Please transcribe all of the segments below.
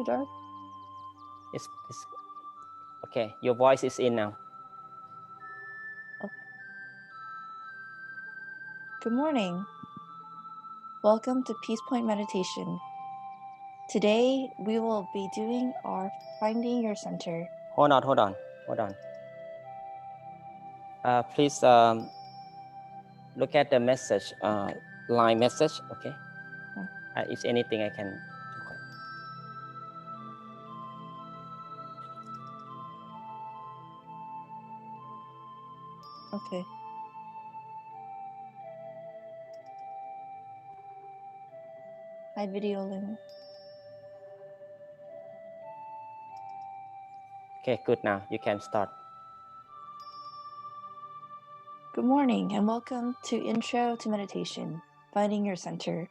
Dark? It's okay. Your voice is in now. Okay. Good morning. Welcome to Peace Point Meditation. Today we will be doing our Finding Your Center. Hold on. Please look at the message, line message. Okay. If anything, I can. Okay. Hi, video link. Okay, good. Now you can start. Good morning and welcome to Intro to Meditation, Finding Your Center,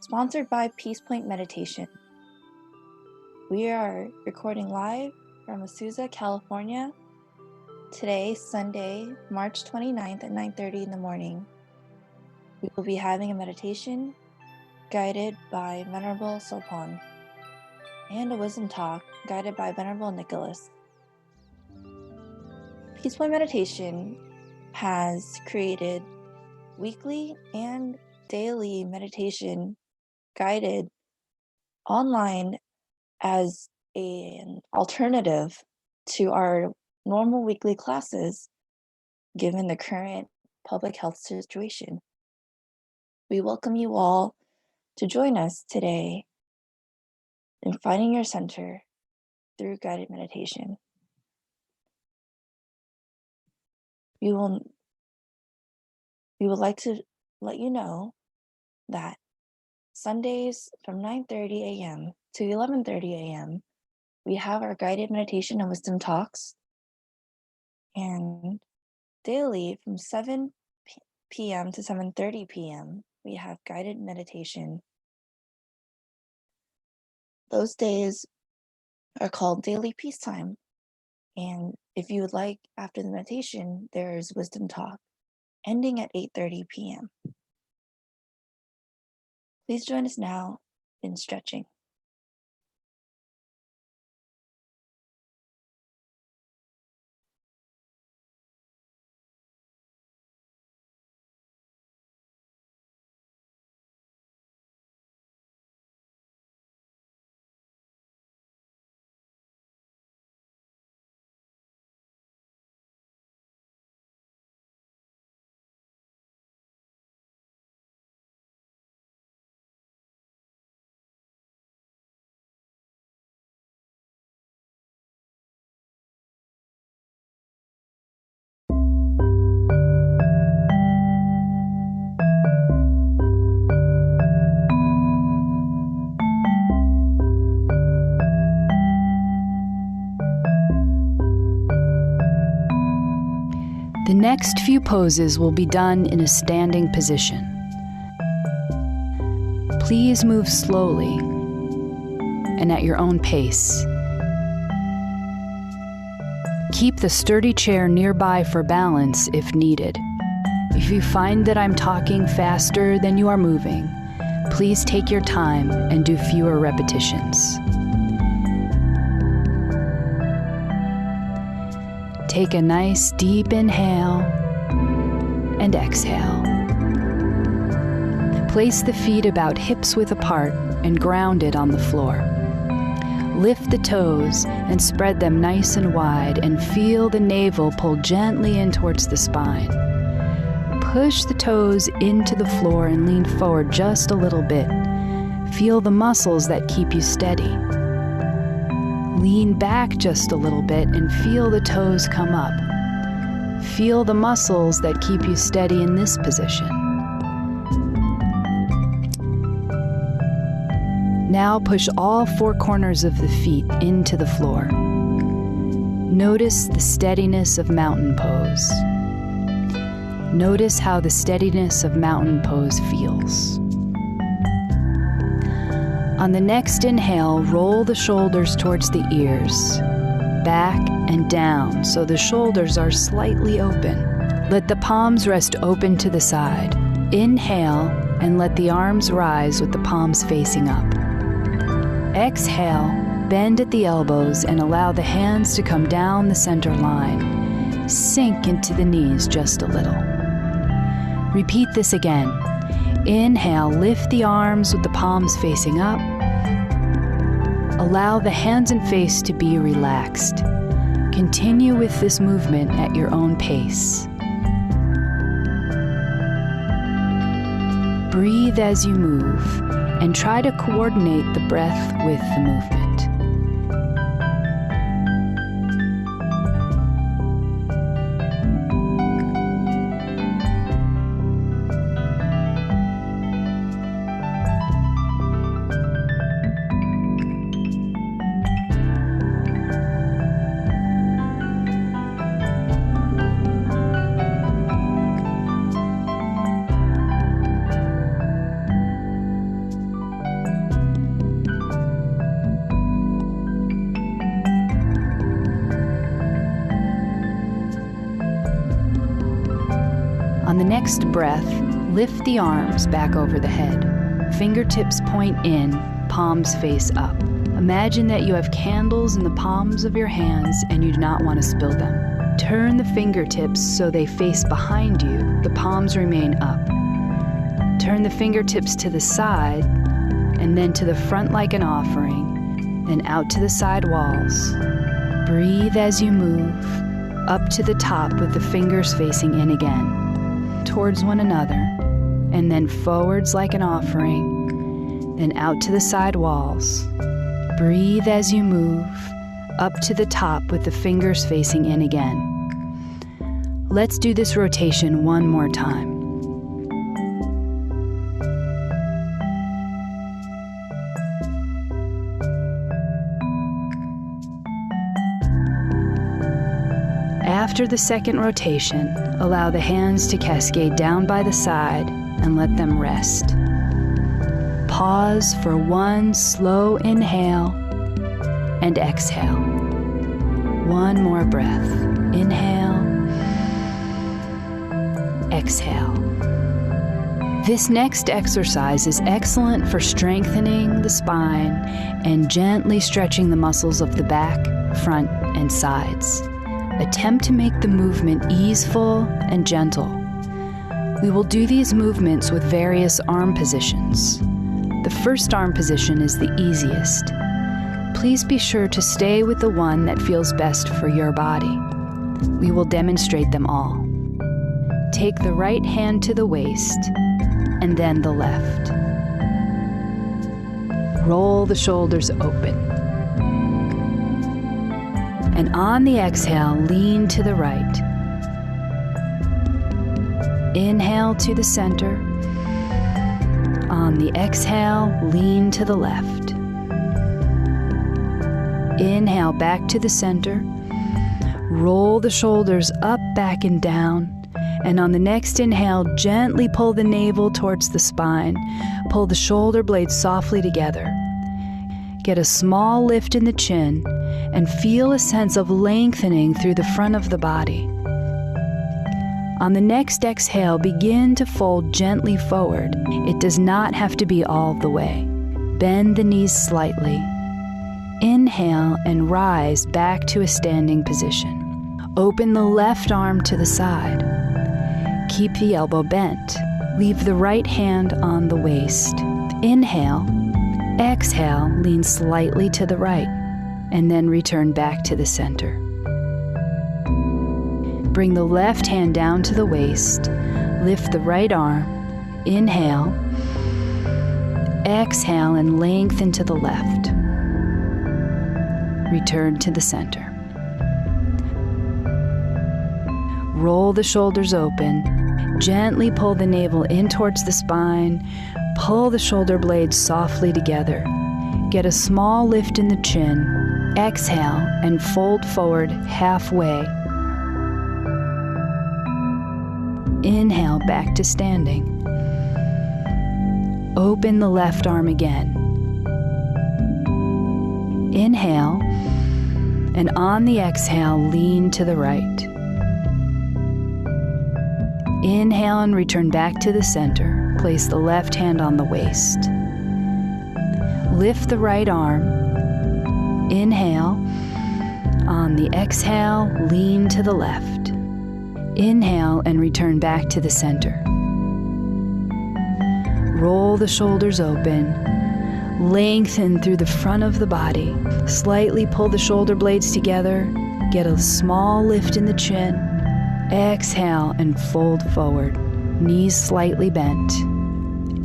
sponsored by Peace Point Meditation. We are recording live from Azusa, California. Today, Sunday, March 29th at 9:30 in the morning. We will be having a meditation guided by Venerable Sopon and a wisdom talk guided by Venerable Nicholas. Peace Point Meditation has created weekly and daily meditation guided online as an alternative to our normal weekly classes given the current public health situation. We welcome you all to join us today in finding your center through guided meditation. We would like to let you know that Sundays from 9:30 a.m. to 11:30 a.m. we have our guided meditation and wisdom talks, and daily from 7 p.m. to 7:30 p.m. we have guided meditation. Those days are called daily peacetime, and if you would like, after the meditation, there's wisdom talk ending at 8:30 p.m. Please join us now in stretching. The next few poses will be done in a standing position. Please move slowly and at your own pace. Keep the sturdy chair nearby for balance if needed. If you find that I'm talking faster than you are moving, please take your time and do fewer repetitions. Take a nice deep inhale and exhale. Place the feet about hips width apart and grounded on the floor. Lift the toes and spread them nice and wide and feel the navel pull gently in towards the spine. Push the toes into the floor and lean forward just a little bit. Feel the muscles that keep you steady. Lean back just a little bit and feel the toes come up. Feel the muscles that keep you steady in this position. Now push all four corners of the feet into the floor. Notice the steadiness of mountain pose. Notice how the steadiness of mountain pose feels. On the next inhale, roll the shoulders towards the ears, back and down so the shoulders are slightly open. Let the palms rest open to the side. Inhale and let the arms rise with the palms facing up. Exhale, bend at the elbows and allow the hands to come down the center line. Sink into the knees just a little. Repeat this again. Inhale, lift the arms with the palms facing up. Allow the hands and face to be relaxed. Continue with this movement at your own pace. Breathe as you move and try to coordinate the breath with the movement. On the next breath, lift the arms back over the head. Fingertips point in, palms face up. Imagine that you have candles in the palms of your hands and you do not want to spill them. Turn the fingertips so they face behind you. The palms remain up. Turn the fingertips to the side and then to the front like an offering, then out to the side walls. Breathe as you move, up to the top with the fingers facing in again, towards one another, and then forwards like an offering, then out to the side walls. Breathe as you move, up to the top with the fingers facing in again. Let's do this rotation one more time. After the second rotation, allow the hands to cascade down by the side and let them rest. Pause for one slow inhale and exhale. One more breath. Inhale, exhale. This next exercise is excellent for strengthening the spine and gently stretching the muscles of the back, front, and sides. Attempt to make the movement easeful and gentle. We will do these movements with various arm positions. The first arm position is the easiest. Please be sure to stay with the one that feels best for your body. We will demonstrate them all. Take the right hand to the waist and then the left. Roll the shoulders open. And on the exhale, lean to the right. Inhale to the center. On the exhale, lean to the left. Inhale back to the center. Roll the shoulders up, back, and down. And on the next inhale, gently pull the navel towards the spine. Pull the shoulder blades softly together. Get a small lift in the chin and feel a sense of lengthening through the front of the body. On the next exhale, begin to fold gently forward. It does not have to be all the way. Bend the knees slightly. Inhale and rise back to a standing position. Open the left arm to the side. Keep the elbow bent. Leave the right hand on the waist. Inhale. Exhale, lean slightly to the right, and then return back to the center. Bring the left hand down to the waist. Lift the right arm. Inhale. Exhale and lengthen to the left. Return to the center. Roll the shoulders open. Gently pull the navel in towards the spine. Pull the shoulder blades softly together. Get a small lift in the chin. Exhale and fold forward halfway. Inhale back to standing. Open the left arm again. Inhale, and on the exhale, lean to the right. Inhale and return back to the center. Place the left hand on the waist. Lift the right arm. Inhale. On the exhale, lean to the left. Inhale and return back to the center. Roll the shoulders open. Lengthen through the front of the body. Slightly pull the shoulder blades together. Get a small lift in the chin. Exhale and fold forward. Knees slightly bent.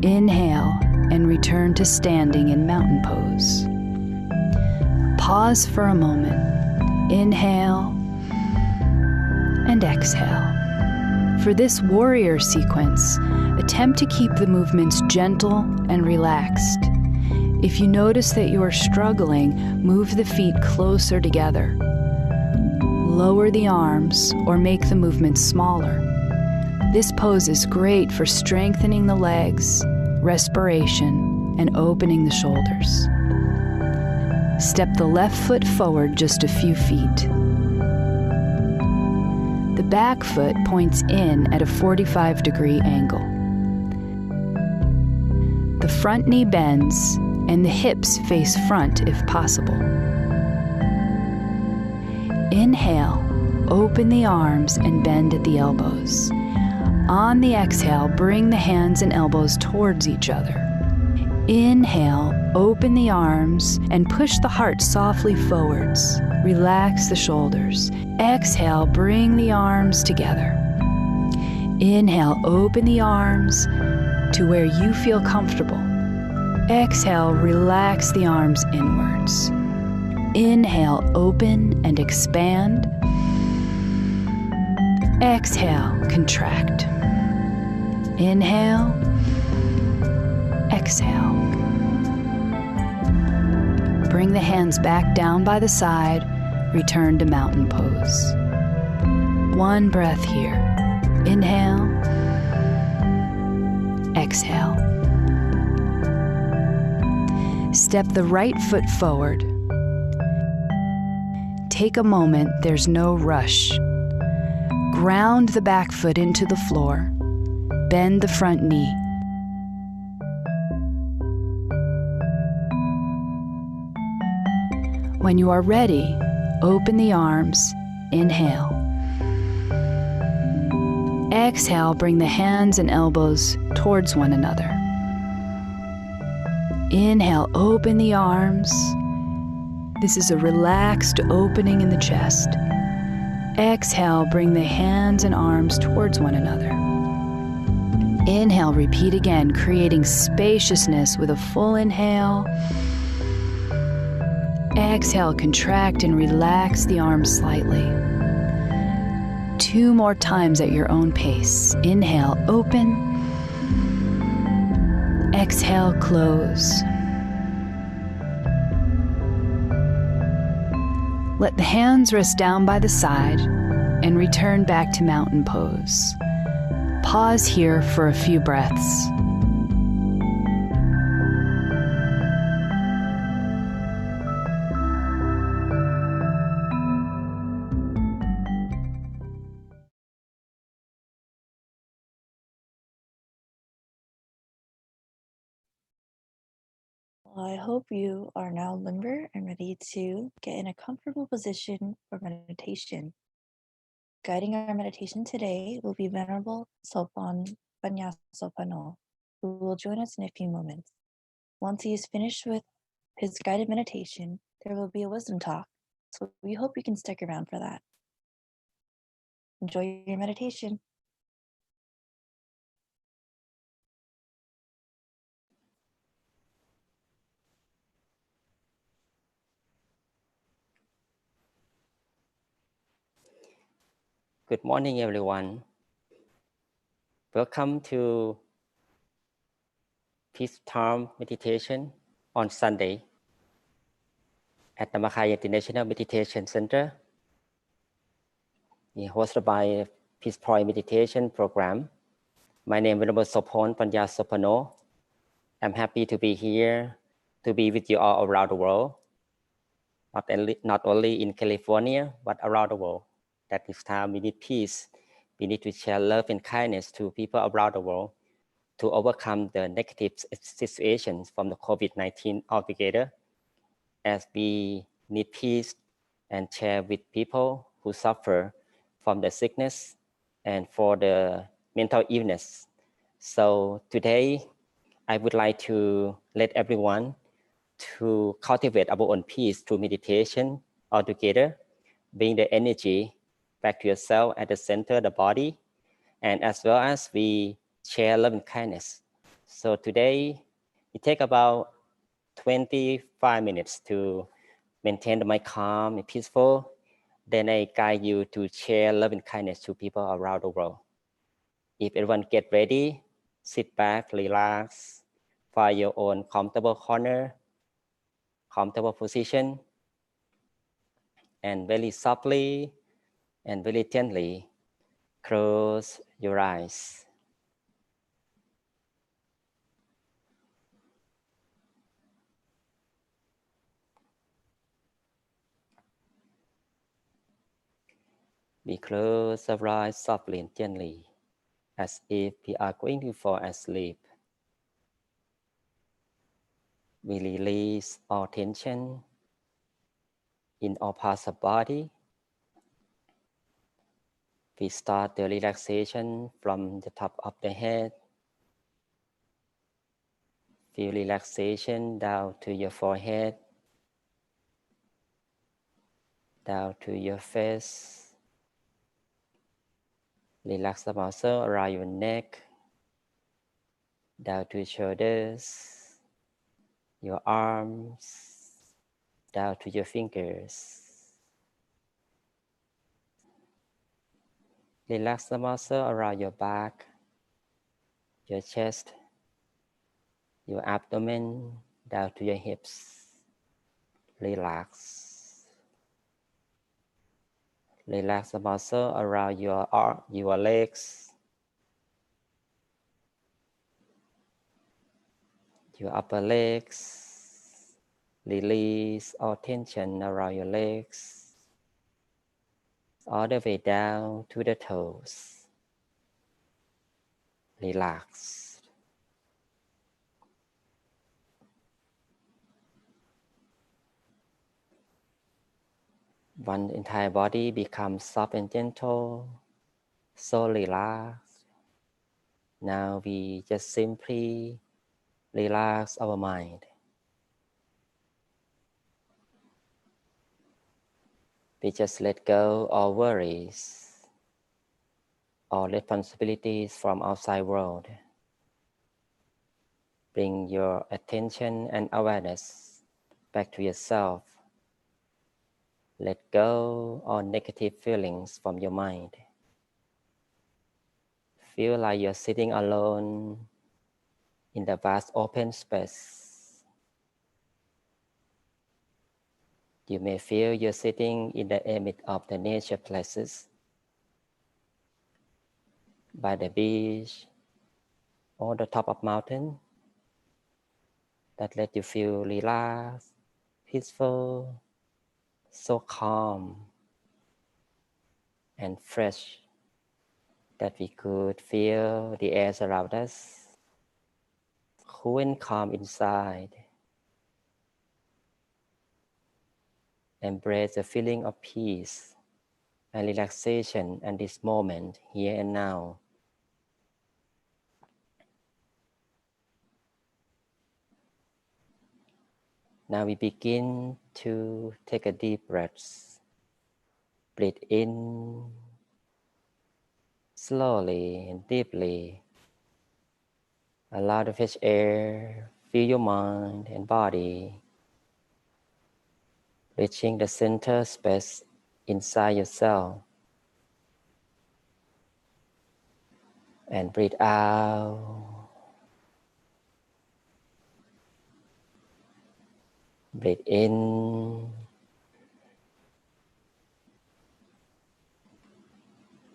Inhale and return to standing in mountain pose. Pause for a moment. Inhale and exhale. For this warrior sequence, attempt to keep the movements gentle and relaxed. If you notice that you are struggling, move the feet closer together. Lower the arms or make the movements smaller. This pose is great for strengthening the legs, respiration, and opening the shoulders. Step the left foot forward just a few feet. The back foot points in at a 45-degree angle. The front knee bends and the hips face front if possible. Inhale, open the arms and bend at the elbows. On the exhale, bring the hands and elbows towards each other. Inhale, open the arms and push the heart softly forwards. Relax the shoulders. Exhale, bring the arms together. Inhale, open the arms to where you feel comfortable. Exhale, relax the arms inwards. Inhale, open and expand. Exhale, contract. Inhale, exhale. Bring the hands back down by the side. Return to mountain pose. One breath here. Inhale, exhale. Step the right foot forward. Take a moment, there's no rush. Ground the back foot into the floor. Bend the front knee. When you are ready, open the arms. Inhale. Exhale, bring the hands and elbows towards one another. Inhale, open the arms. This is a relaxed opening in the chest. Exhale, bring the hands and arms towards one another. Inhale, repeat again, creating spaciousness with a full inhale. Exhale, contract and relax the arms slightly. 2 more times at your own pace. Inhale, open. Exhale, close. Let the hands rest down by the side and return back to mountain pose. Pause here for a few breaths. Well, I hope you are now limber and ready to get in a comfortable position for meditation. Guiding our meditation today will be Venerable Sopan Panyasopanol, who will join us in a few moments. Once he is finished with his guided meditation, there will be a wisdom talk, so we hope you can stick around for that. Enjoy your meditation. Good morning, everyone. Welcome to Peace Time Meditation on Sunday at Dhammakaya International Meditation Center, hosted by Peace Point Meditation Program. My name is Venerable Sopon Panyasopanol. I'm happy to be here, to be with you all around the world, not only in California, but around the world. That this time we need peace. We need to share love and kindness to people around the world. to overcome the negative situations from the COVID-19 altogether, as we need peace and share with people who suffer from the sickness and for the mental illness. So today, I would like to let everyone to cultivate our own peace through meditation altogether, bring the energy back to yourself at the center of the body, and as well as we share love and kindness. So today, it takes about 25 minutes to maintain the mind calm and peaceful. Then I guide you to share love and kindness to people around the world. If everyone get ready, sit back, relax, find your own comfortable corner, comfortable position, and very softly and very gently close your eyes. We close our eyes softly and gently, as if we are going to fall asleep. We release all tension in all parts of body. We start the relaxation from the top of the head. Feel relaxation down to your forehead, down to your face. Relax the muscle around your neck, down to your shoulders, your arms, down to your fingers. Relax the muscle around your back, your chest, your abdomen, down to your hips. Relax. Relax the muscle around your legs, your upper legs. Release all tension around your legs, all the way down to the toes. Relax. One entire body becomes soft and gentle, so relaxed. Now we just simply relax our mind. We just let go all worries, all responsibilities from outside world. Bring your attention and awareness back to yourself. Let go all negative feelings from your mind. Feel like you're sitting alone in the vast open space. You may feel you're sitting in the midst of the nature places, by the beach, or the top of mountain, that let you feel relaxed, peaceful, so calm and fresh that we could feel the air around us, cool and calm inside. Embrace the feeling of peace and relaxation at this moment, here and now. Now we begin to take a deep breath. Breathe in slowly and deeply. Allow the fresh air fill your mind and body, reaching the center space inside yourself. And breathe out. Breathe in.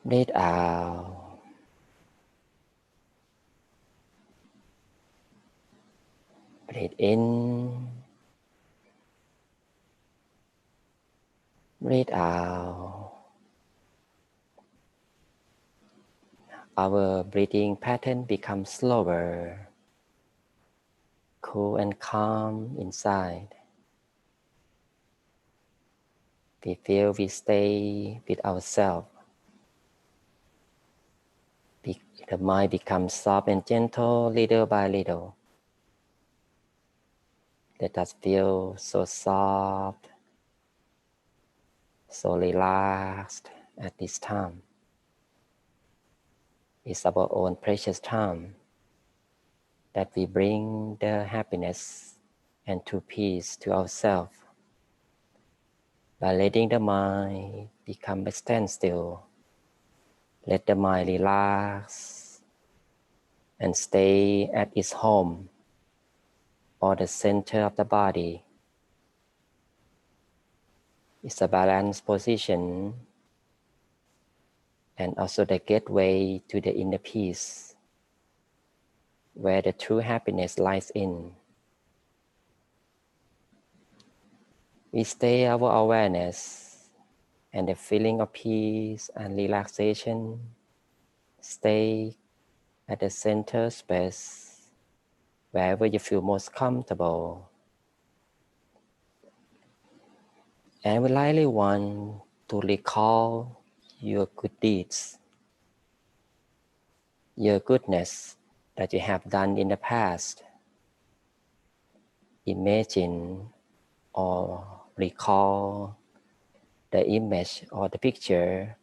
Breathe out. Breathe in. Breathe out. our breathing pattern becomes slower, cool and calm inside. We feel we stay with ourselves. The mind becomes soft and gentle little by little. Let us feel so soft, so relaxed at this time. It's our own precious time that we bring the happiness and true peace to ourselves by letting the mind become a standstill. Let the mind relax and stay at its home or the center of the body. It's a balanced position and also the gateway to the inner peace, where the true happiness lies in. We stay our awareness and the feeling of peace and relaxation stay at the center space, wherever you feel most comfortable. And we lightly want to recall your good deeds, your goodness that you have done in the past. Imagine or recall the image or the picture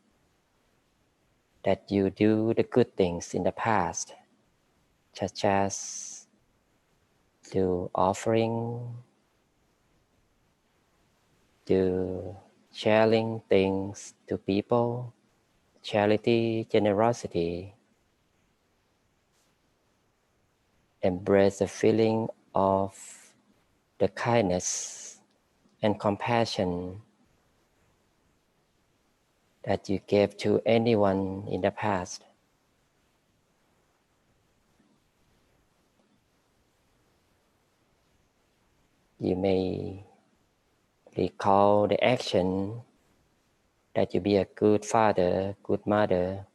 that you do the good things in the past, such as do offering, do sharing things to people, charity, generosity. Embrace the feeling of the kindness and compassion that you gave to anyone in the past. You may recall the action that you be a good father, good mother,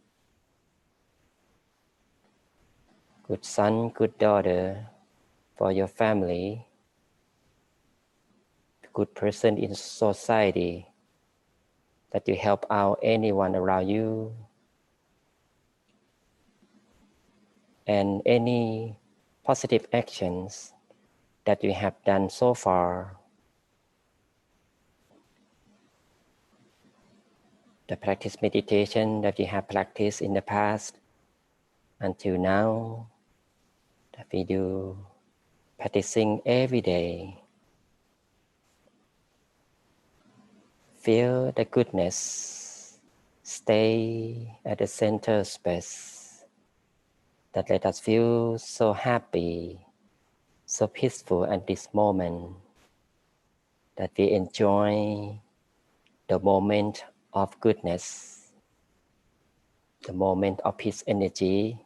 good son, good daughter for your family, good person in society, that you help out anyone around you, and any positive actions that you have done so far. The practice meditation that you have practiced in the past until now, that we do practicing every day. Feel the goodness stay at the center space that let us feel so happy, so peaceful at this moment, that we enjoy the moment of goodness, the moment of peace energy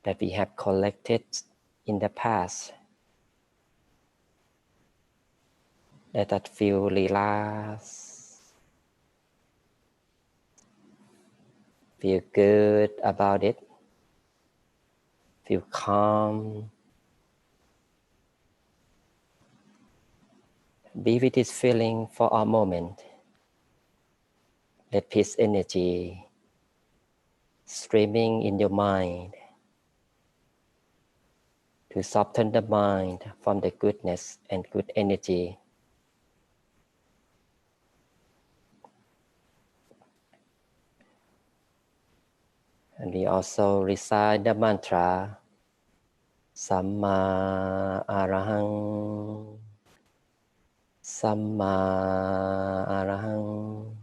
that we have collected in the past. Let us feel relaxed, feel good about it, feel calm. Be with this feeling for a moment. Let peace energy streaming in your mind to soften the mind from the goodness and good energy. And we also recite the mantra Samma Arahang, Samma Arahang,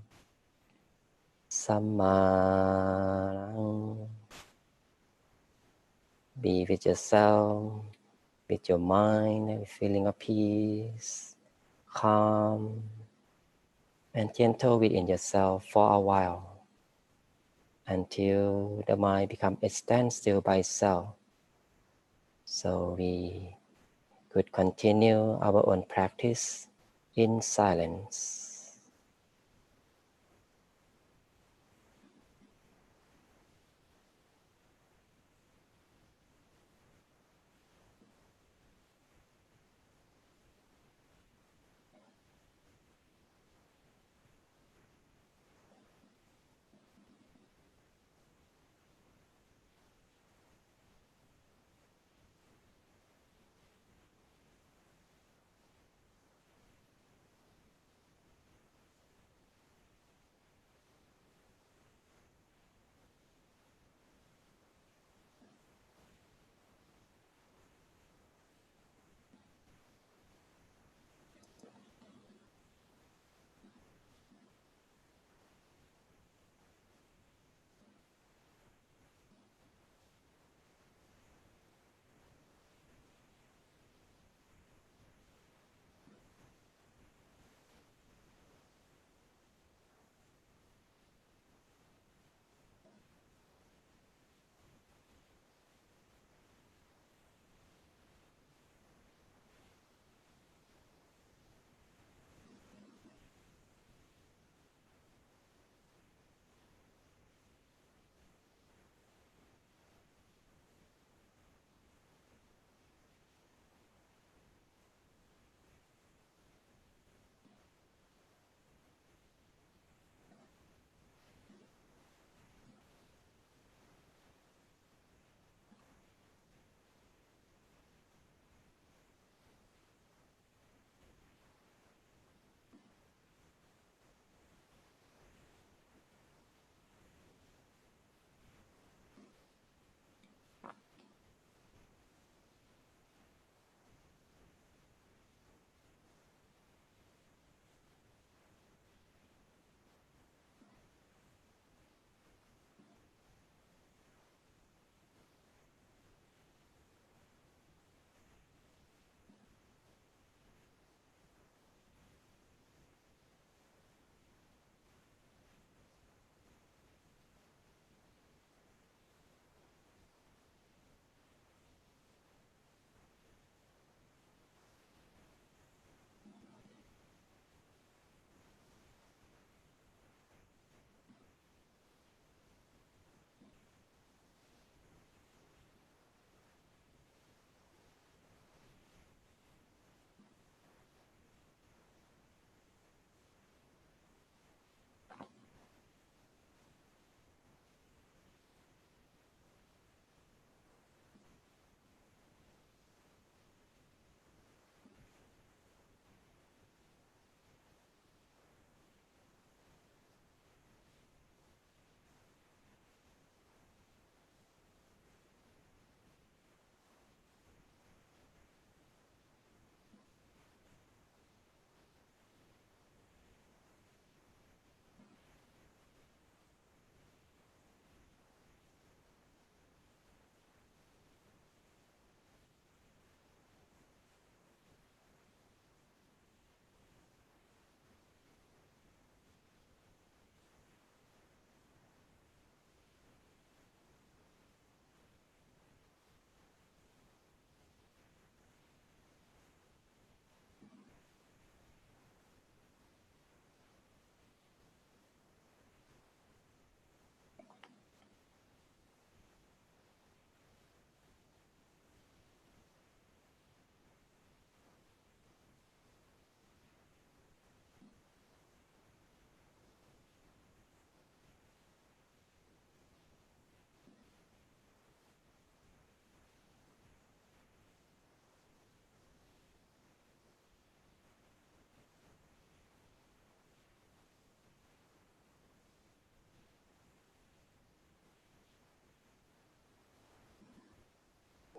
Samma Arahang. Be with yourself, with your mind, with feeling of peace, calm, and gentle within yourself for a while, until the mind becomes a standstill by itself. So we could continue our own practice in silence.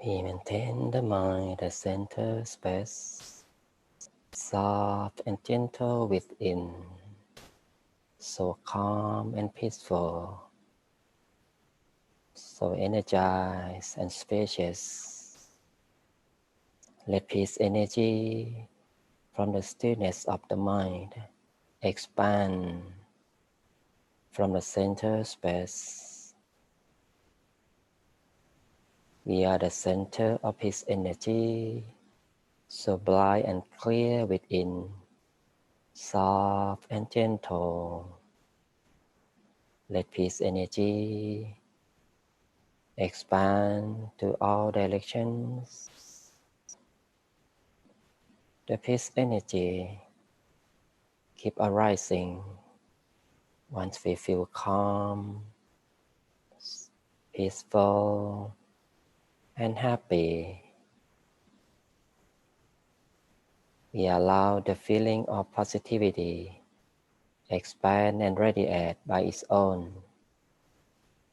We maintain the mind, the center space, soft and gentle within, so calm and peaceful, so energized and spacious. Let peace energy from the stillness of the mind expand from the center space. We are the center of His energy, so bright and clear within, soft and gentle. Let peace energy expand to all directions. The peace energy keep arising once we feel calm, peaceful, and happy. We allow the feeling of positivity expand and radiate by its own.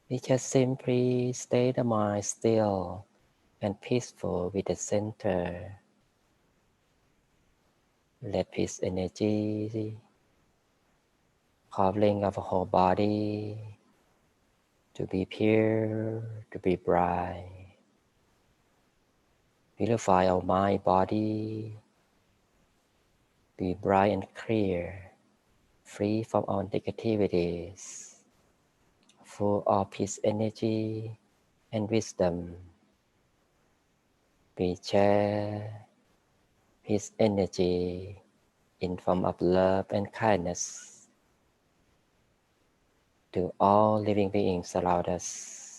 We just simply stay the mind still and peaceful with the center. Let peace energy covering our whole body to be pure, to be bright. Purify our mind, body, be bright and clear, free from all negativities, full of peace energy and wisdom. We share peace energy in form of love and kindness to all living beings around us.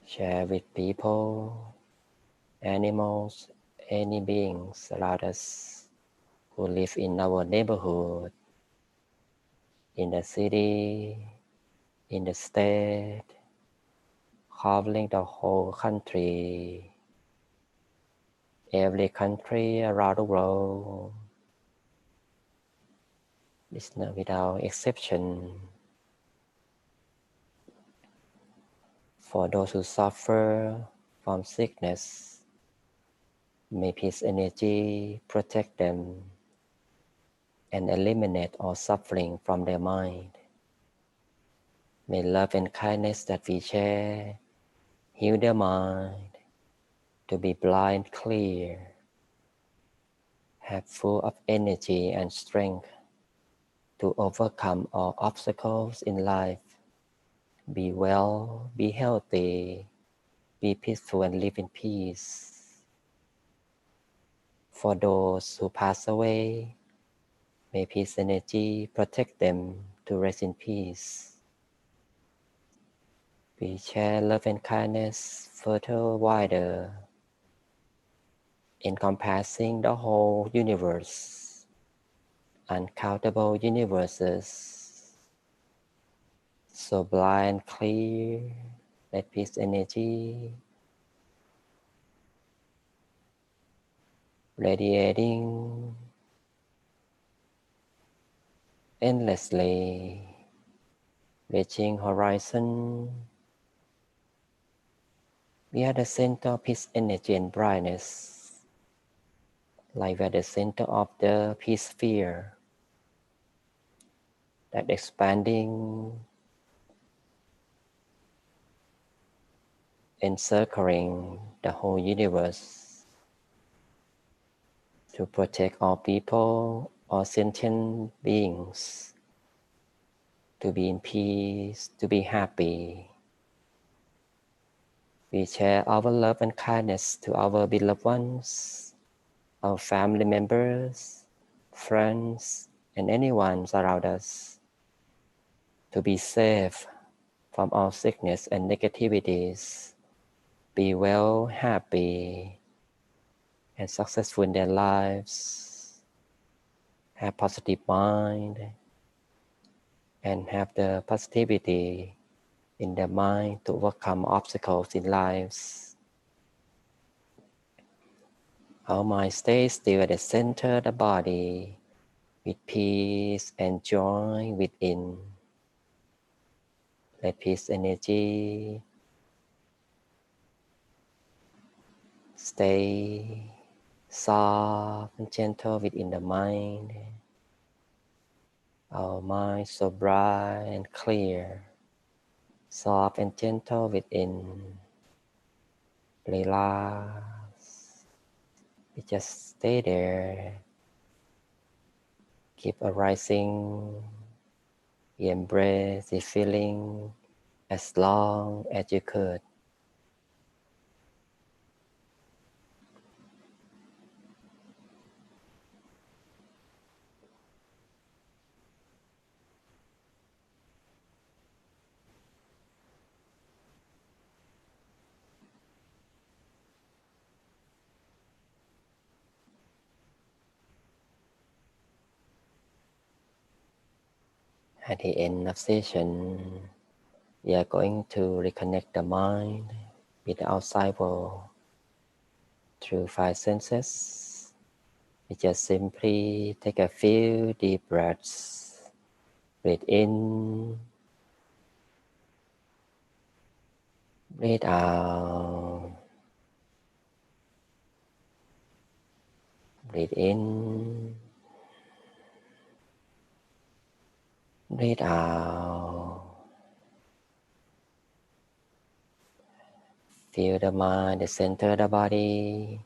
Share with people, animals, any beings around us who live in our neighborhood, in the city, in the state, covering the whole country, every country around the world, listener without exception. For those who suffer from sickness, may peace energy protect them and eliminate all suffering from their mind. May love and kindness that we share heal their mind to be blind, clear, have full of energy and strength to overcome all obstacles in life. Be well, be healthy, be peaceful and live in peace. For those who pass away, may peace energy protect them to rest in peace. We share love and kindness further wider, encompassing the whole universe, uncountable universes. So bright and clear, let peace energy radiating endlessly, reaching horizon. We are the center of peace energy and brightness, like we are the center of the peace sphere that expanding, encircling the whole universe to protect all people, all sentient beings, to be in peace, to be happy. We share our love and kindness to our beloved ones, our family members, friends, and anyone around us, to be safe from all sickness and negativities, be well, happy, and successful in their lives, have positive mind, and have the positivity in their mind to overcome obstacles in lives. Our mind stays still at the center of the body with peace and joy within. Let peace energy Stay soft and gentle within the mind. Our mind so bright and clear. Soft and gentle within. Relax. We just stay there. Keep arising. We embrace the feeling as long as you could. At the end of session, we are going to reconnect the mind with the outside world through 5 senses. We just simply take a few deep breaths. Breathe in, breathe out. Breathe in, breathe out. Feel the mind, the center of the body.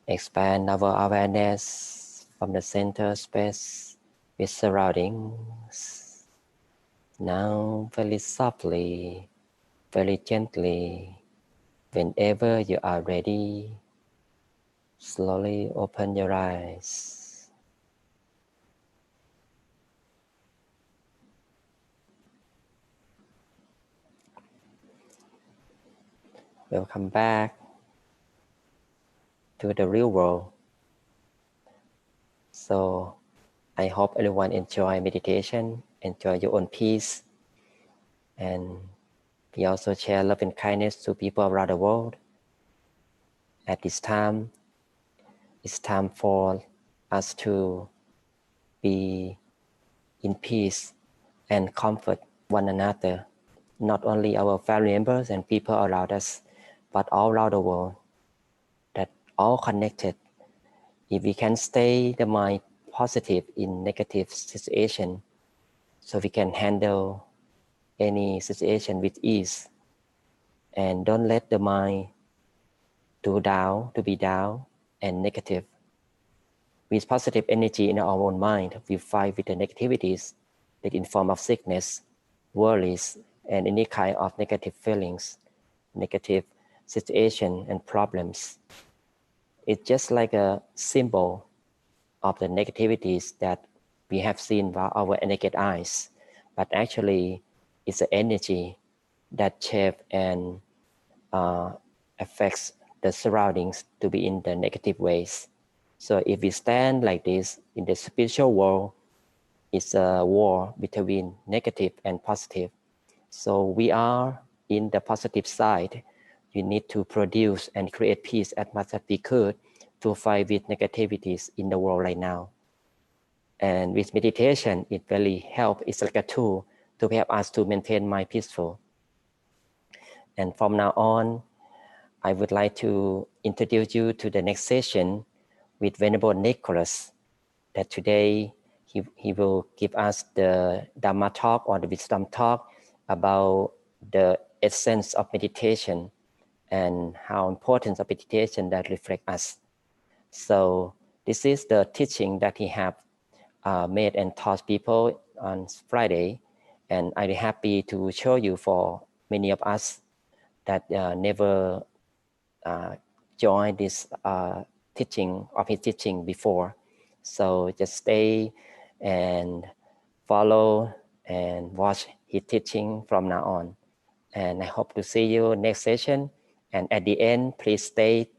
Expand our awareness from the center space with surroundings. Now, very softly, very gently, whenever you are ready, slowly open your eyes. Welcome back to the real world. So I hope everyone enjoy meditation, enjoy your own peace, and we also share love and kindness to people around the world. At this time, it's time for us to be in peace and comfort one another, not only our family members and people around us, but all around the world, that all connected. If we can stay the mind positive in negative situation, so we can handle any situation with ease, and don't let the mind to be down and negative. With positive energy in our own mind, we fight with the negativities that in form of sickness, worries, and any kind of negative feelings, negative situation and problems. It's just like a symbol of the negativities that we have seen by our naked eyes, but actually it's an energy that shapes and affects the surroundings to be in the negative ways. So if we stand like this in the spiritual world, it's a war between negative and positive. So we are in the positive side. We need to produce and create peace as much as we could to fight with negativities in the world right now. And with meditation, it really helps. It's like a tool to help us to maintain mind peaceful. And from now on, I would like to introduce you to the next session with Venerable Nicholas, that today he will give us the Dhamma talk or the wisdom talk about the essence of meditation and how important of meditation that reflect us. So this is the teaching that he have made and taught people on Friday, and I'm happy to show you for many of us that never joined this teaching of his teaching before. So just stay and follow and watch his teaching from now on. And I hope to see you next session. And at the end, please stay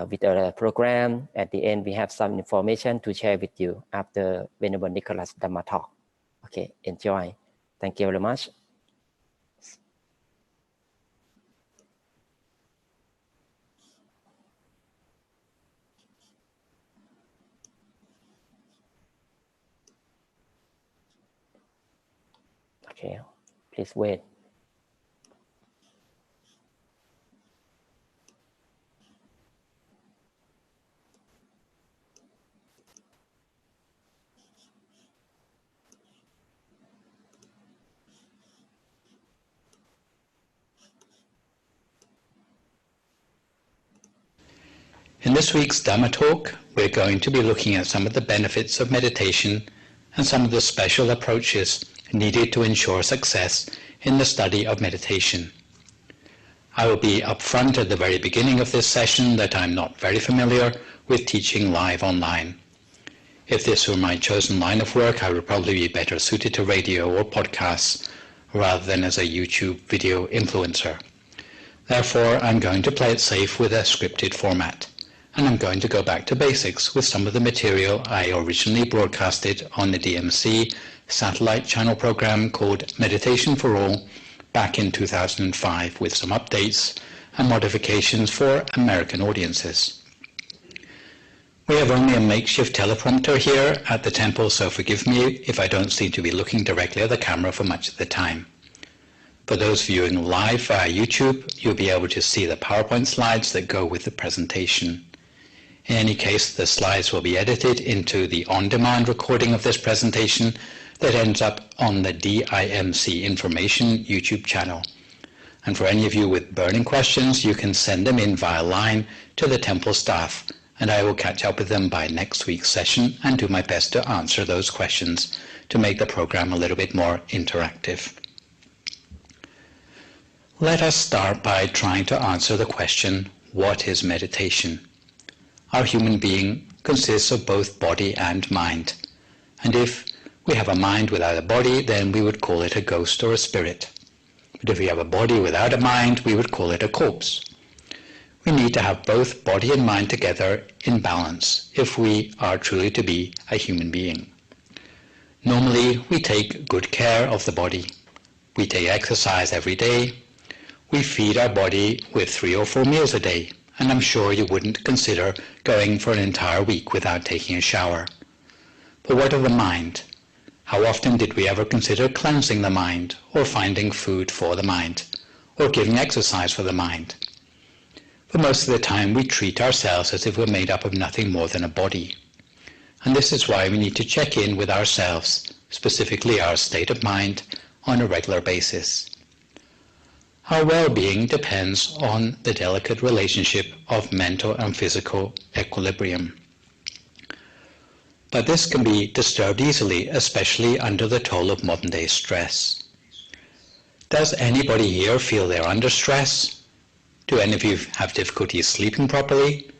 with the program. At the end, we have some information to share with you after Venerable Nicholas Dhamma talk. Okay, enjoy. Thank you very much. Okay, please wait. In this week's Dhamma talk, we're going to be looking at some of the benefits of meditation and some of the special approaches needed to ensure success in the study of meditation. I will be upfront at the very beginning of this session that I'm not very familiar with teaching live online. If this were my chosen line of work, I would probably be better suited to radio or podcasts rather than as a YouTube video influencer. Therefore, I'm going to play it safe with a scripted format, and I'm going to go back to basics with some of the material I originally broadcasted on the DMC satellite channel program called Meditation for All back in 2005, with some updates and modifications for American audiences. We have only a makeshift teleprompter here at the temple, so forgive me if I don't seem to be looking directly at the camera for much of the time. For those viewing live via YouTube, you'll be able to see the PowerPoint slides that go with the presentation. In any case, the slides will be edited into the on-demand recording of this presentation that ends up on the DIMC Information YouTube channel. And for any of you with burning questions, you can send them in via line to the temple staff, and I will catch up with them by next week's session and do my best to answer those questions to make the program a little bit more interactive. Let us start by trying to answer the question, what is meditation? Our human being consists of both body and mind, and if we have a mind without a body, then we would call it a ghost or a spirit. But if we have a body without a mind, we would call it a corpse. We need to have both body and mind together in balance if we are truly to be a human being. Normally, we take good care of the body. We take exercise every day. We feed our body with 3 or 4 meals a day, and I'm sure you wouldn't consider going for an entire week without taking a shower. But what of the mind? How often did we ever consider cleansing the mind, or finding food for the mind, or giving exercise for the mind? For most of the time, we treat ourselves as if we're made up of nothing more than a body. And this is why we need to check in with ourselves, specifically our state of mind, on a regular basis. Our well-being depends on the delicate relationship of mental and physical equilibrium. But this can be disturbed easily, especially under the toll of modern-day stress. Does anybody here feel they're under stress? Do any of you have difficulty sleeping properly?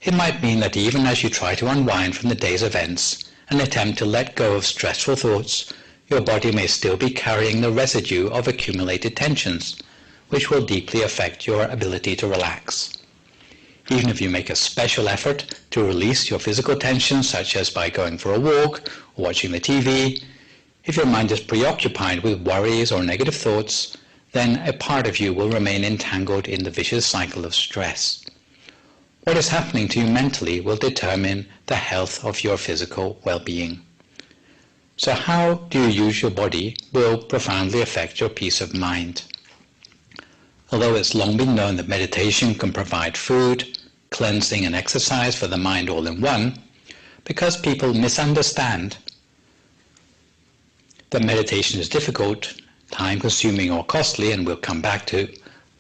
It might mean that even as you try to unwind from the day's events and attempt to let go of stressful thoughts, your body may still be carrying the residue of accumulated tensions, which will deeply affect your ability to relax. Even if you make a special effort to release your physical tension, such as by going for a walk or watching the TV, if your mind is preoccupied with worries or negative thoughts, then a part of you will remain entangled in the vicious cycle of stress. What is happening to you mentally will determine the health of your physical well-being. So how do you use your body will profoundly affect your peace of mind. Although it's long been known that meditation can provide food, cleansing and exercise for the mind all in one, because people misunderstand that meditation is difficult, time-consuming or costly, and we'll come back to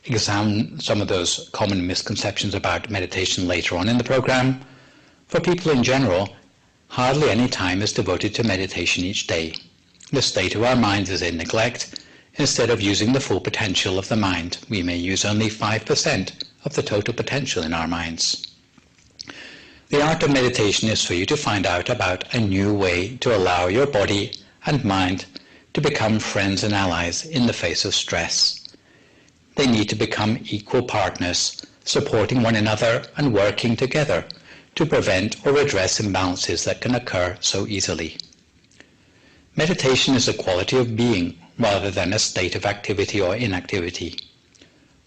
examine some of those common misconceptions about meditation later on in the program. For people in general, hardly any time is devoted to meditation each day. The state of our minds is in neglect. Instead of using the full potential of the mind, we may use only 5% of the total potential in our minds. The art of meditation is for you to find out about a new way to allow your body and mind to become friends and allies in the face of stress. They need to become equal partners, supporting one another and working together to prevent or address imbalances that can occur so easily. Meditation is a quality of being rather than a state of activity or inactivity.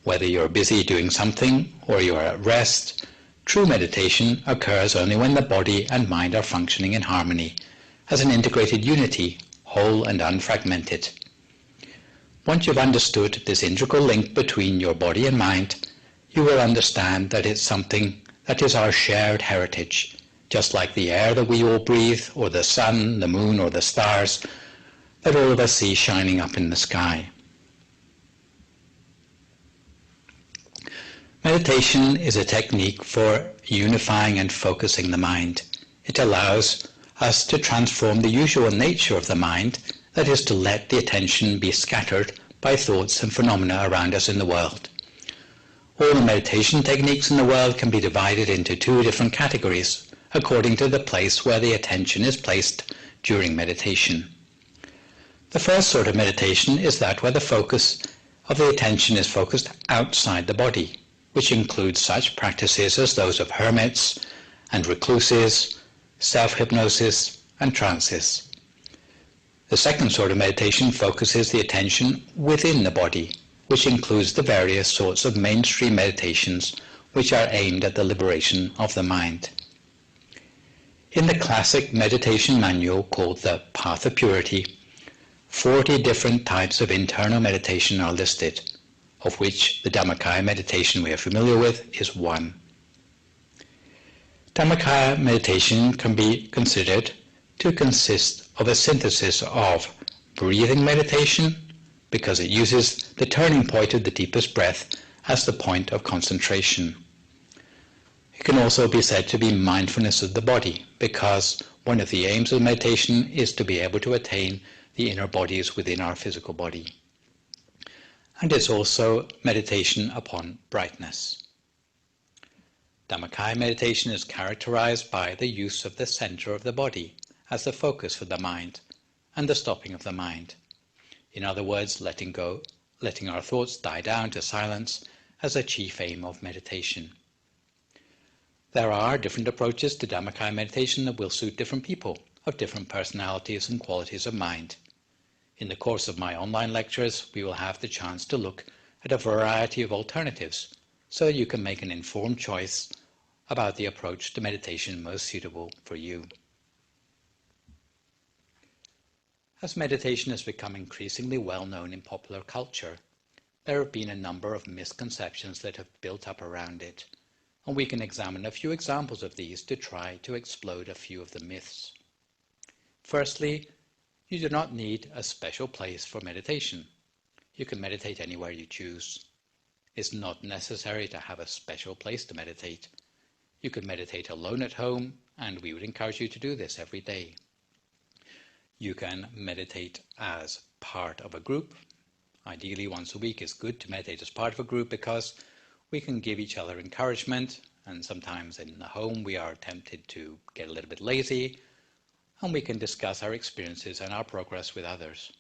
Whether you're busy doing something or you're at rest, true meditation occurs only when the body and mind are functioning in harmony, as an integrated unity, whole and unfragmented. Once you've understood this integral link between your body and mind, you will understand that it's something that is our shared heritage, just like the air that we all breathe, or the sun, the moon, or the stars that all of us see shining up in the sky. Meditation is a technique for unifying and focusing the mind. It allows us to transform the usual nature of the mind, that is, to let the attention be scattered by thoughts and phenomena around us in the world. All the meditation techniques in the world can be divided into two different categories, according to the place where the attention is placed during meditation. The first sort of meditation is that where the focus of the attention is focused outside the body, which includes such practices as those of hermits and recluses, self-hypnosis, and trances. The second sort of meditation focuses the attention within the body, which includes the various sorts of mainstream meditations which are aimed at the liberation of the mind. In the classic meditation manual called the Path of Purity, 40 different types of internal meditation are listed, of which the Dhammakaya meditation we are familiar with is one. Dhammakaya meditation can be considered to consist of a synthesis of breathing meditation, because it uses the turning point of the deepest breath as the point of concentration. It can also be said to be mindfulness of the body, because one of the aims of meditation is to be able to attain the inner bodies within our physical body. And it's also meditation upon brightness. Dhammakaya meditation is characterized by the use of the center of the body as the focus for the mind and the stopping of the mind. In other words, letting our thoughts die down to silence as a chief aim of meditation. There are different approaches to Dhammakaya meditation that will suit different people of different personalities and qualities of mind. In the course of my online lectures, we will have the chance to look at a variety of alternatives so you can make an informed choice about the approach to meditation most suitable for you. As meditation has become increasingly well known in popular culture, there have been a number of misconceptions that have built up around it, and we can examine a few examples of these to try to explode a few of the myths. Firstly, you do not need a special place for meditation. You can meditate anywhere you choose. It's not necessary to have a special place to meditate. You can meditate alone at home, and we would encourage you to do this every day. You can meditate as part of a group. Ideally, once a week is good to meditate as part of a group because we can give each other encouragement, and sometimes in the home we are tempted to get a little bit lazy, and we can discuss our experiences and our progress with others.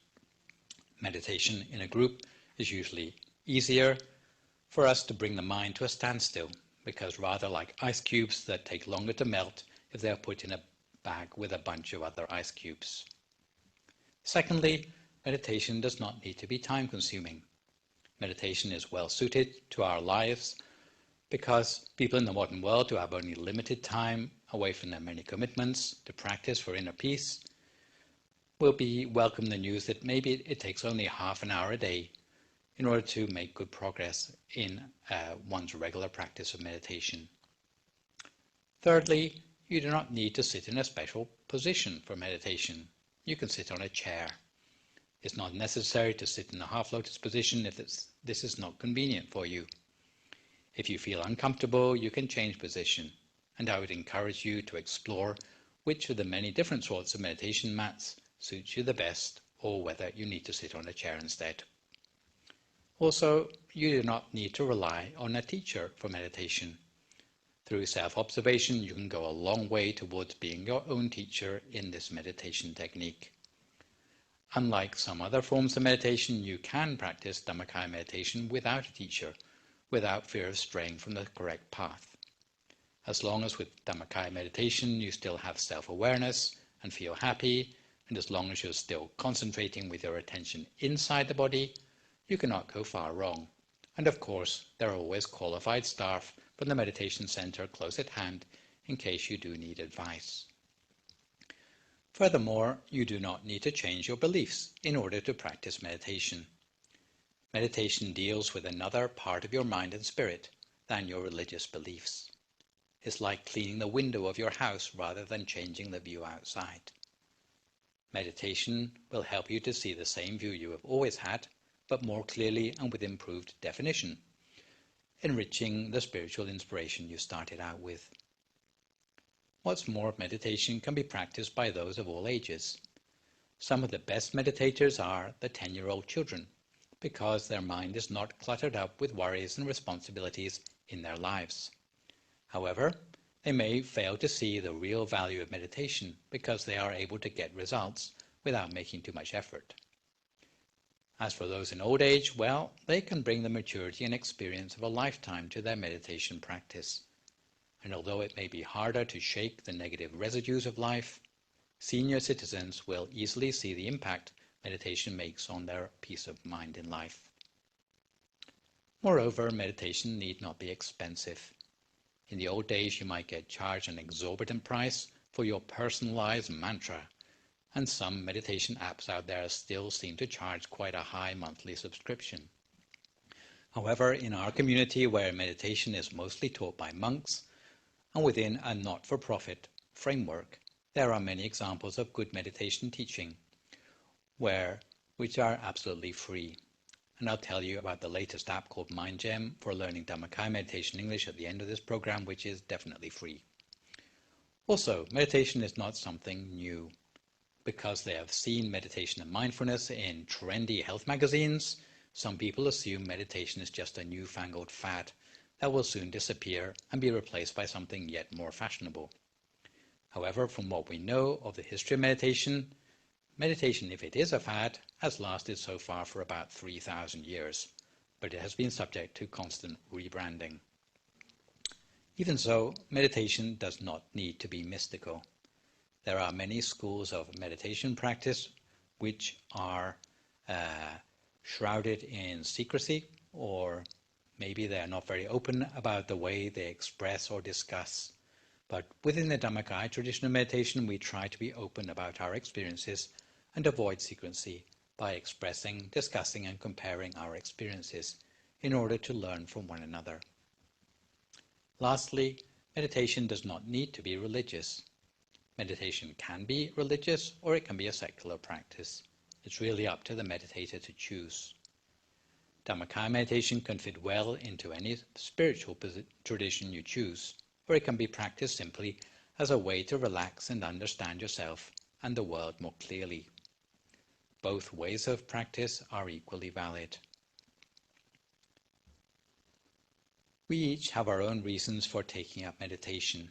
Meditation in a group is usually easier for us to bring the mind to a standstill, because rather like ice cubes that take longer to melt if they are put in a bag with a bunch of other ice cubes. Secondly, meditation does not need to be time-consuming. Meditation is well suited to our lives because people in the modern world who have only limited time away from their many commitments to practice for inner peace will welcome the news that maybe it takes only half an hour a day in order to make good progress in one's regular practice of meditation. Thirdly, you do not need to sit in a special position for meditation. You can sit on a chair. It's not necessary to sit in a half-lotus position if this is not convenient for you. If you feel uncomfortable, you can change position, and I would encourage you to explore which of the many different sorts of meditation mats suits you the best, or whether you need to sit on a chair instead. Also, you do not need to rely on a teacher for meditation. Through self-observation, you can go a long way towards being your own teacher in this meditation technique. Unlike some other forms of meditation, you can practice Dhammakaya meditation without a teacher, without fear of straying from the correct path. As long as with Dhammakaya meditation you still have self-awareness and feel happy, and as long as you're still concentrating with your attention inside the body, you cannot go far wrong. And of course, there are always qualified staff from the meditation center close at hand in case you do need advice. Furthermore, you do not need to change your beliefs in order to practice meditation. Meditation deals with another part of your mind and spirit than your religious beliefs. It's like cleaning the window of your house rather than changing the view outside. Meditation will help you to see the same view you have always had, but more clearly and with improved definition. enriching the spiritual inspiration you started out with. What's more, meditation can be practiced by those of all ages. Some of the best meditators are the 10-year-old children, because their mind is not cluttered up with worries and responsibilities in their lives. However, they may fail to see the real value of meditation because they are able to get results without making too much effort. As for those in old age, well, they can bring the maturity and experience of a lifetime to their meditation practice. And although it may be harder to shake the negative residues of life, senior citizens will easily see the impact meditation makes on their peace of mind in life. Moreover, meditation need not be expensive. In the old days, you might get charged an exorbitant price for your personalized mantra, and some meditation apps out there still seem to charge quite a high monthly subscription. However, in our community where meditation is mostly taught by monks and within a not-for-profit framework, there are many examples of good meditation teaching which are absolutely free. And I'll tell you about the latest app called MindGem for learning Dhammakaya Meditation English at the end of this program, which is definitely free. Also, meditation is not something new. Because they have seen meditation and mindfulness in trendy health magazines, some people assume meditation is just a newfangled fad that will soon disappear and be replaced by something yet more fashionable. However, from what we know of the history of meditation, if it is a fad, has lasted so far for about 3,000 years, but it has been subject to constant rebranding. Even so, meditation does not need to be mystical. There are many schools of meditation practice which are shrouded in secrecy, or maybe they are not very open about the way they express or discuss. But within the Dhammakaya tradition of meditation, we try to be open about our experiences and avoid secrecy by expressing, discussing, and comparing our experiences in order to learn from one another. Lastly, meditation does not need to be religious. Meditation can be religious or it can be a secular practice. It's really up to the meditator to choose. Dhammakaya meditation can fit well into any spiritual tradition you choose, or it can be practiced simply as a way to relax and understand yourself and the world more clearly. Both ways of practice are equally valid. We each have our own reasons for taking up meditation.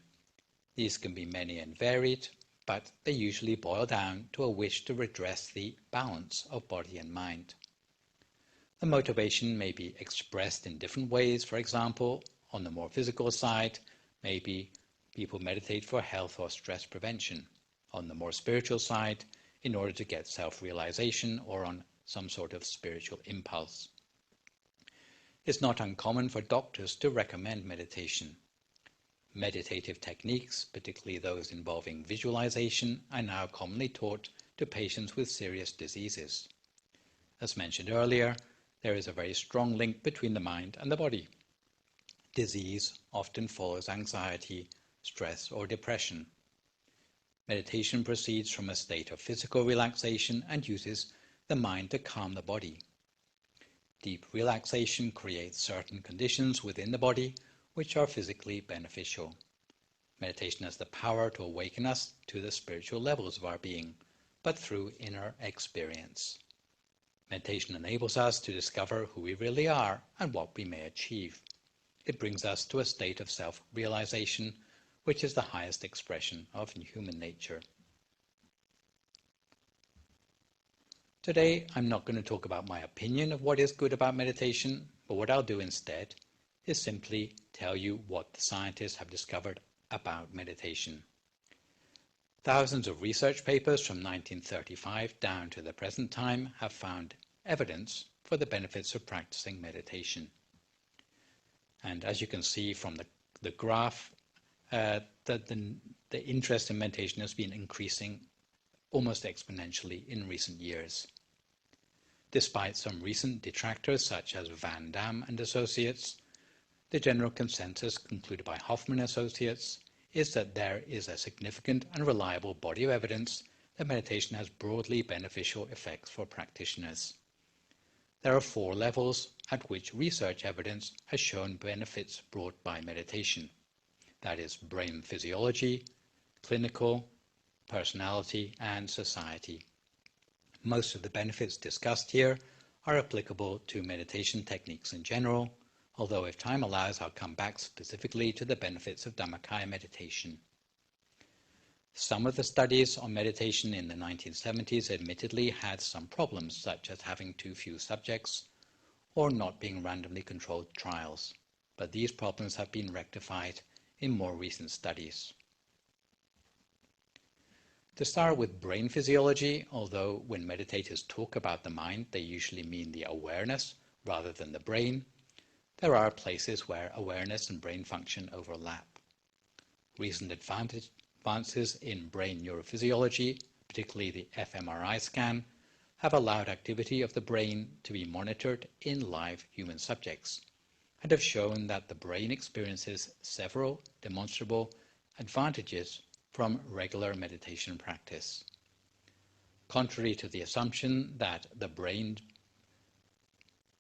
These can be many and varied, but they usually boil down to a wish to redress the balance of body and mind. The motivation may be expressed in different ways. For example, on the more physical side, maybe people meditate for health or stress prevention. On the more spiritual side, in order to get self-realization or on some sort of spiritual impulse. It's not uncommon for doctors to recommend meditation. Meditative techniques, particularly those involving visualization, are now commonly taught to patients with serious diseases. As mentioned earlier, there is a very strong link between the mind and the body. Disease often follows anxiety, stress, or depression. Meditation proceeds from a state of physical relaxation and uses the mind to calm the body. Deep relaxation creates certain conditions within the body which are physically beneficial. Meditation has the power to awaken us to the spiritual levels of our being, but through inner experience. Meditation enables us to discover who we really are and what we may achieve. It brings us to a state of self-realization, which is the highest expression of human nature. Today, I'm not going to talk about my opinion of what is good about meditation, but what I'll do instead is simply tell you what the scientists have discovered about meditation. Thousands of research papers from 1935 down to the present time have found evidence for the benefits of practicing meditation. And as you can see from the graph, the interest in meditation has been increasing almost exponentially in recent years. Despite some recent detractors such as Van Dam and Associates, the general consensus concluded by Hoffman Associates is that there is a significant and reliable body of evidence that meditation has broadly beneficial effects for practitioners. there are 4 levels at which research evidence has shown benefits brought by meditation. That is brain physiology, clinical, personality, and society. Most of the benefits discussed here are applicable to meditation techniques in general, although if time allows, I'll come back specifically to the benefits of Dhammakaya meditation. Some of the studies on meditation in the 1970s admittedly had some problems, such as having too few subjects or not being randomly controlled trials, but these problems have been rectified in more recent studies. To start with brain physiology, although when meditators talk about the mind, they usually mean the awareness rather than the brain, there are places where awareness and brain function overlap. Recent advances in brain neurophysiology, particularly the fMRI scan, have allowed activity of the brain to be monitored in live human subjects and have shown that the brain experiences several demonstrable advantages from regular meditation practice. Contrary to the assumption that the brain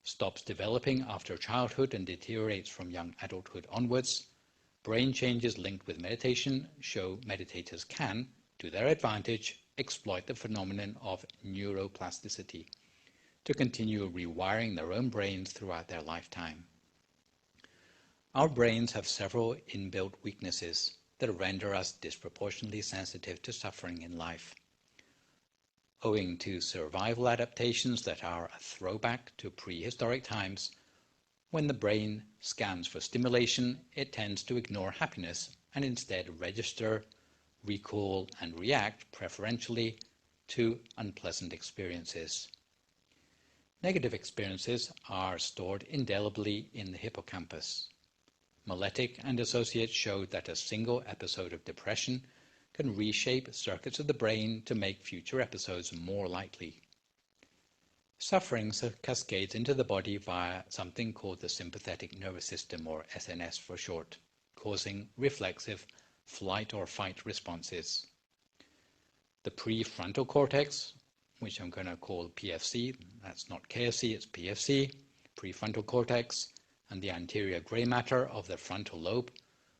stops developing after childhood and deteriorates from young adulthood onwards, brain changes linked with meditation show meditators can, to their advantage, exploit the phenomenon of neuroplasticity to continue rewiring their own brains throughout their lifetime. Our brains have several inbuilt weaknesses that render us disproportionately sensitive to suffering in life. Owing to survival adaptations that are a throwback to prehistoric times, when the brain scans for stimulation, it tends to ignore happiness and instead register, recall, and react preferentially to unpleasant experiences. Negative experiences are stored indelibly in the hippocampus. Maletic and associates showed that a single episode of depression can reshape circuits of the brain to make future episodes more likely. Suffering cascades into the body via something called the sympathetic nervous system, or SNS for short, causing reflexive flight or fight responses. The prefrontal cortex, which I'm going to call PFC, that's not KFC, it's PFC, prefrontal cortex, and the anterior grey matter of the frontal lobe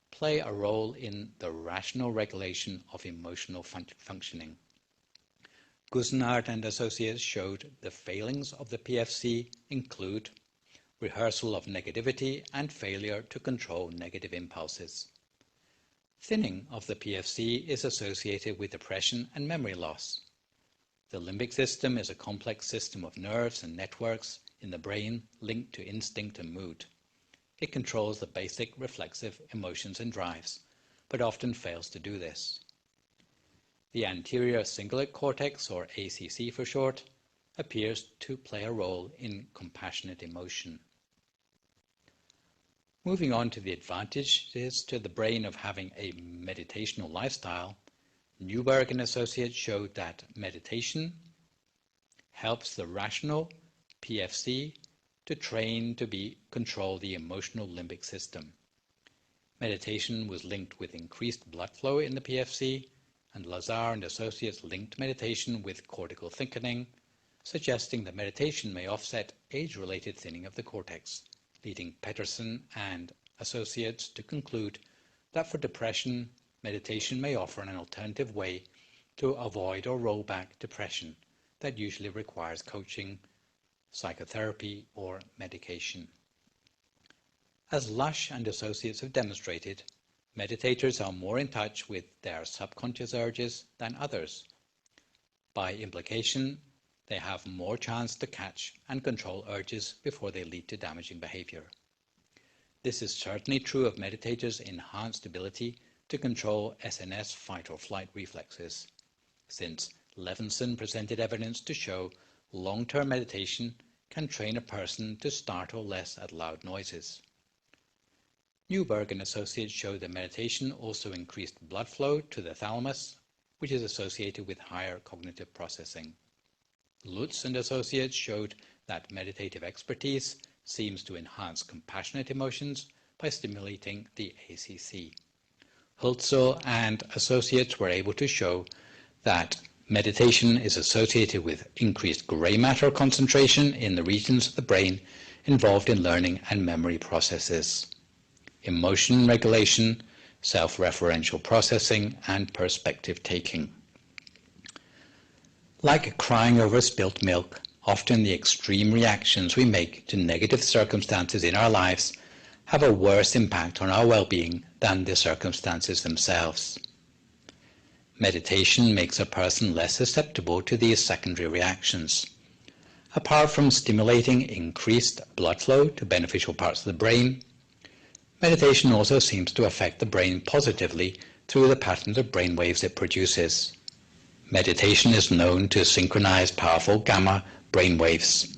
play a role in the rational regulation of emotional functioning. Gusenard and associates showed the failings of the PFC include rehearsal of negativity and failure to control negative impulses. Thinning of the PFC is associated with depression and memory loss. The limbic system is a complex system of nerves and networks in the brain linked to instinct and mood. It controls the basic reflexive emotions and drives, but often fails to do this. The anterior cingulate cortex, or ACC for short, appears to play a role in compassionate emotion. Moving on to the advantages to the brain of having a meditational lifestyle, Newberg and associates showed that meditation helps the rational PFC to train to control the emotional limbic system. Meditation was linked with increased blood flow in the PFC, and Lazar and associates linked meditation with cortical thickening, suggesting that meditation may offset age-related thinning of the cortex, leading Peterson and associates to conclude that for depression, meditation may offer an alternative way to avoid or roll back depression that usually requires coaching, psychotherapy, or medication. As Lush and associates have demonstrated, meditators are more in touch with their subconscious urges than others. By implication, they have more chance to catch and control urges before they lead to damaging behavior. This is certainly true of meditators' enhanced ability to control SNS fight or flight reflexes, since Levinson presented evidence to show long-term meditation can train a person to startle less at loud noises. Newberg and associates showed that meditation also increased blood flow to the thalamus, which is associated with higher cognitive processing. Lutz and associates showed that meditative expertise seems to enhance compassionate emotions by stimulating the ACC. Hultzel and associates were able to show that meditation is associated with increased gray matter concentration in the regions of the brain involved in learning and memory processes, emotion regulation, self-referential processing, and perspective taking. Like crying over spilt milk, often the extreme reactions we make to negative circumstances in our lives have a worse impact on our well-being than the circumstances themselves. Meditation makes a person less susceptible to these secondary reactions. Apart from stimulating increased blood flow to beneficial parts of the brain, meditation also seems to affect the brain positively through the patterns of brain waves it produces. Meditation is known to synchronize powerful gamma brain waves.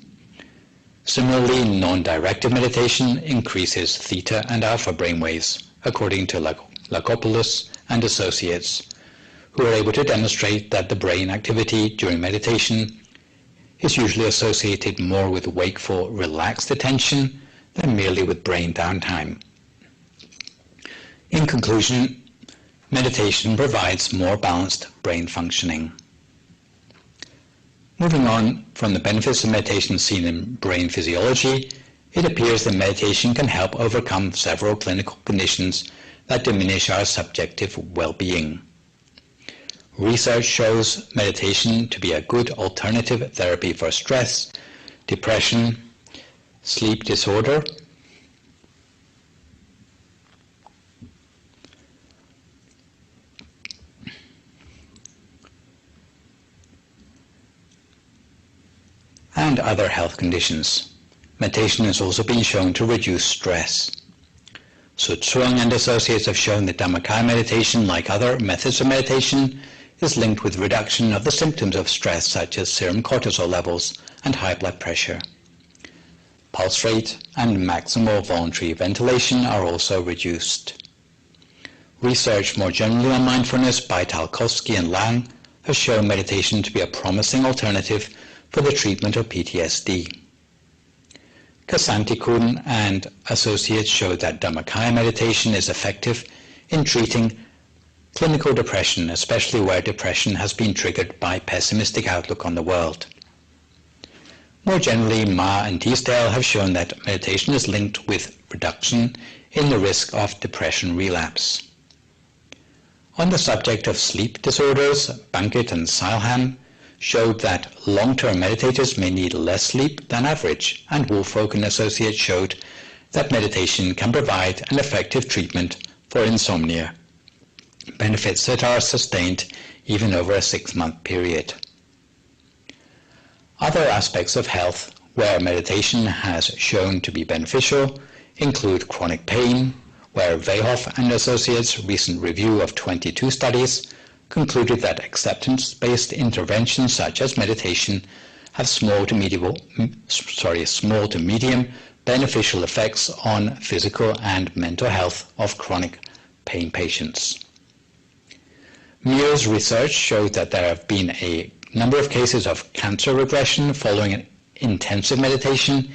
Similarly, non-directed meditation increases theta and alpha brain waves, according to Lakopoulos and associates, who are able to demonstrate that the brain activity during meditation is usually associated more with wakeful, relaxed attention than merely with brain downtime. In conclusion, meditation provides more balanced brain functioning. Moving on from the benefits of meditation seen in brain physiology, it appears that meditation can help overcome several clinical conditions that diminish our subjective well-being. Research shows meditation to be a good alternative therapy for stress, depression, sleep disorder, and other health conditions. Meditation has also been shown to reduce stress. Tzuang and associates have shown that Dhammakaya meditation, like other methods of meditation, is linked with reduction of the symptoms of stress such as serum cortisol levels and high blood pressure. Pulse rate and maximal voluntary ventilation are also reduced. Research more generally on mindfulness by Talkowski and Lang has shown meditation to be a promising alternative for the treatment of PTSD. Kasantikun and associates showed that Dhammakaya meditation is effective in treating clinical depression, especially where depression has been triggered by pessimistic outlook on the world. More generally, Ma and Teasdale have shown that meditation is linked with reduction in the risk of depression relapse. On the subject of sleep disorders, Bankit and Silhan showed that long-term meditators may need less sleep than average, and Woolfolk and associates showed that meditation can provide an effective treatment for insomnia, benefits that are sustained even over a 6-month period. Other aspects of health where meditation has shown to be beneficial include chronic pain, where Veihoff and associates' recent review of 22 studies concluded that acceptance-based interventions such as meditation have small to medium beneficial effects on physical and mental health of chronic pain patients. Muir's research showed that there have been a number of cases of cancer regression following intensive meditation,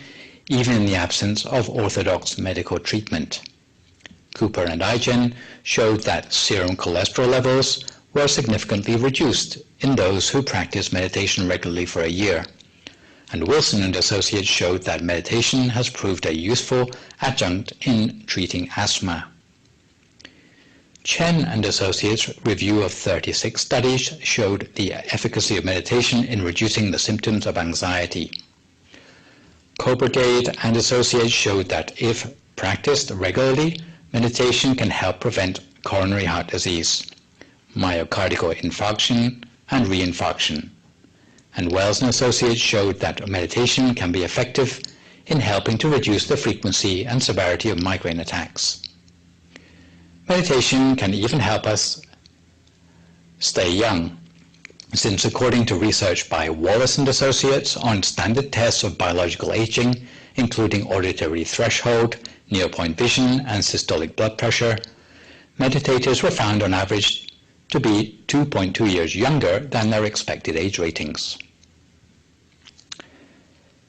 even in the absence of orthodox medical treatment. Cooper and Igen showed that serum cholesterol levels were significantly reduced in those who practiced meditation regularly for a year. And Wilson and associates showed that meditation has proved a useful adjunct in treating asthma. Chen and associates' review of 36 studies showed the efficacy of meditation in reducing the symptoms of anxiety. Cobrigade and associates showed that if practiced regularly, meditation can help prevent coronary heart disease, myocardial infarction, and reinfarction. And Wells and associates showed that meditation can be effective in helping to reduce the frequency and severity of migraine attacks. Meditation can even help us stay young, since according to research by Wallace and associates on standard tests of biological aging, including auditory threshold, near-point vision, and systolic blood pressure, meditators were found on average to be 2.2 years younger than their expected age ratings.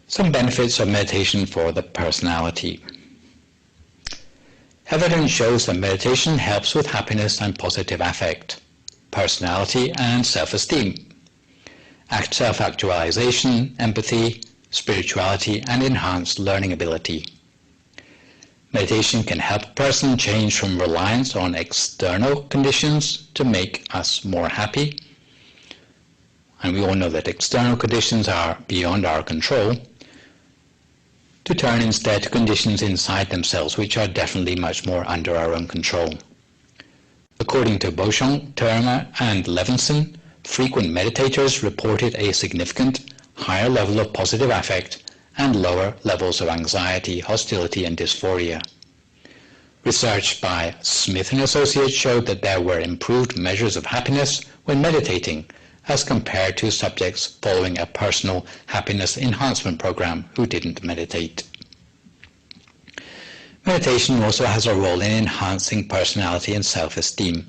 Some benefits of meditation for the personality. Evidence shows that meditation helps with happiness and positive affect, personality, and self-esteem. self-actualization, empathy, spirituality, and enhanced learning ability. Meditation can help a person change from reliance on external conditions to make us more happy. And we all know that external conditions are beyond our control, to turn instead to conditions inside themselves, which are definitely much more under our own control. According to Beauchamp, Terma, and Levinson, frequent meditators reported a significant higher level of positive affect and lower levels of anxiety, hostility, and dysphoria. Research by Smith and Associates showed that there were improved measures of happiness when meditating as compared to subjects following a personal happiness enhancement program who didn't meditate. Meditation also has a role in enhancing personality and self-esteem,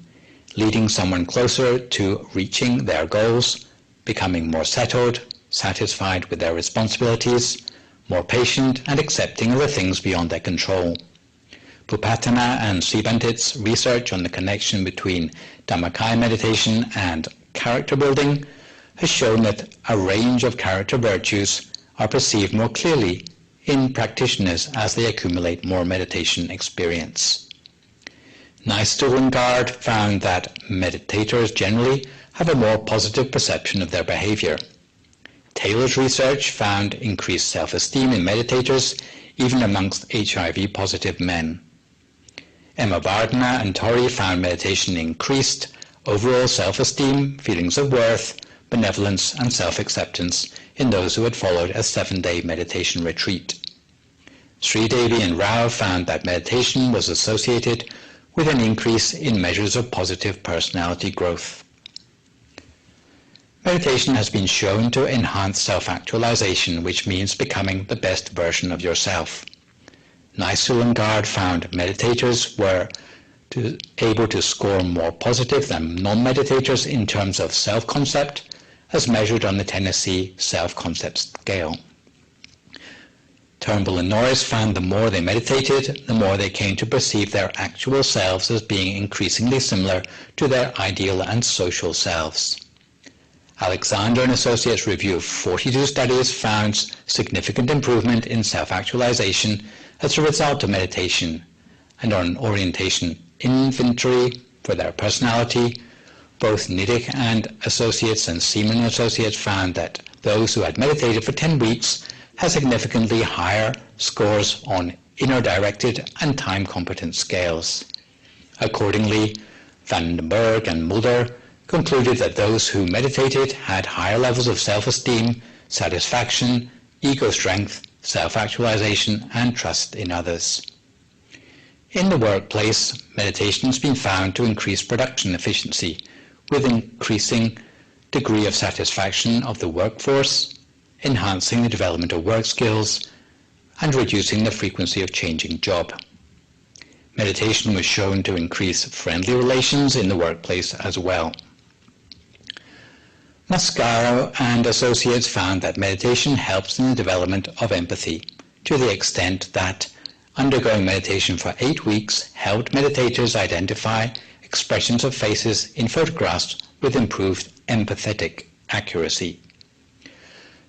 leading someone closer to reaching their goals, becoming more settled, satisfied with their responsibilities, more patient and accepting of the things beyond their control. Bhupatana and Sribandit's research on the connection between Dhammakaya meditation and character building has shown that a range of character virtues are perceived more clearly in practitioners as they accumulate more meditation experience. Nystulengard found that meditators generally have a more positive perception of their behavior. Taylor's research found increased self-esteem in meditators even amongst HIV-positive men. Emma Vardana and Tori found meditation increased overall self-esteem, feelings of worth, benevolence, and self-acceptance in those who had followed a 7-day meditation retreat. Sridevi and Rao found that meditation was associated with an increase in measures of positive personality growth. Meditation has been shown to enhance self-actualization, which means becoming the best version of yourself. Nystulengard found meditators were able to score more positive than non-meditators in terms of self-concept, as measured on the Tennessee Self-Concept Scale. Turnbull and Norris found the more they meditated, the more they came to perceive their actual selves as being increasingly similar to their ideal and social selves. Alexander and Associates' review of 42 studies found significant improvement in self-actualization as a result of meditation, and on orientation inventory for their personality, both Niddick and Associates and Seaman and Associates found that those who had meditated for 10 weeks had significantly higher scores on inner-directed and time-competent scales. Accordingly, Vandenberg and Mulder concluded that those who meditated had higher levels of self-esteem, satisfaction, ego strength, self-actualization, and trust in others. In the workplace, meditation has been found to increase production efficiency, with increasing degree of satisfaction of the workforce, enhancing the development of work skills, and reducing the frequency of changing job. Meditation was shown to increase friendly relations in the workplace as well. Mascaro and Associates found that meditation helps in the development of empathy, to the extent that undergoing meditation for 8 weeks helped meditators identify expressions of faces in photographs with improved empathetic accuracy.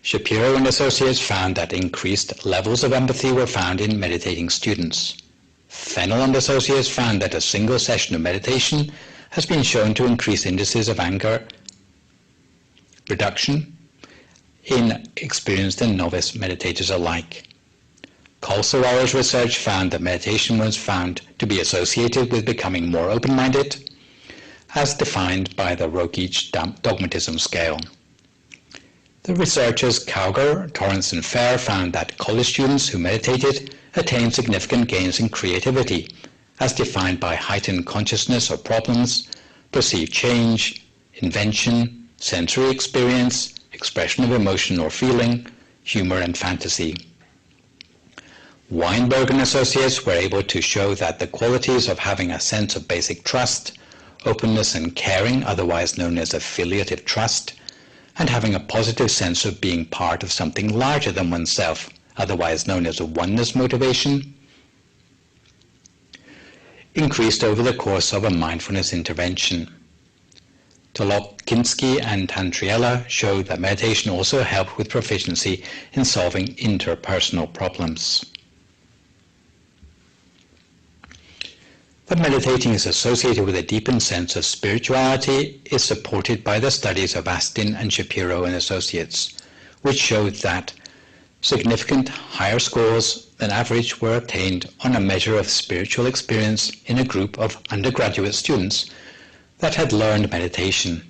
Shapiro and Associates found that increased levels of empathy were found in meditating students. Fennell and Associates found that a single session of meditation has been shown to increase indices of anger reduction in experienced and novice meditators alike. Kolsawara's research found that meditation was found to be associated with becoming more open-minded, as defined by the Rogic dogmatism scale. The researchers Cowger, Torrance, and Fair found that college students who meditated attained significant gains in creativity, as defined by heightened consciousness of problems, perceived change, invention, sensory experience, expression of emotion or feeling, humor, and fantasy. Weinberg and Associates were able to show that the qualities of having a sense of basic trust, openness and caring, otherwise known as affiliative trust, and having a positive sense of being part of something larger than oneself, otherwise known as a oneness motivation, increased over the course of a mindfulness intervention. Tolopkinski and Tantriella showed that meditation also helped with proficiency in solving interpersonal problems. That meditating is associated with a deepened sense of spirituality is supported by the studies of Astin and Shapiro and Associates, which showed that significant higher scores than average were obtained on a measure of spiritual experience in a group of undergraduate students that had learned meditation.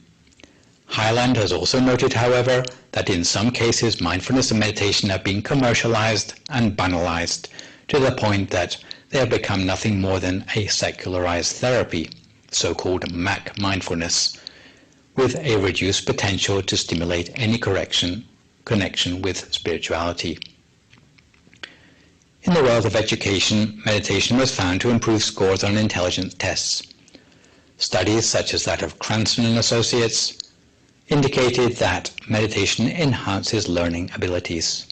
Hyland has also noted, however, that in some cases mindfulness and meditation have been commercialized and banalized to the point that they have become nothing more than a secularized therapy, so-called MAC mindfulness, with a reduced potential to stimulate any connection with spirituality. In the world of education, meditation was found to improve scores on intelligence tests. Studies such as that of Cranston and Associates indicated that meditation enhances learning abilities.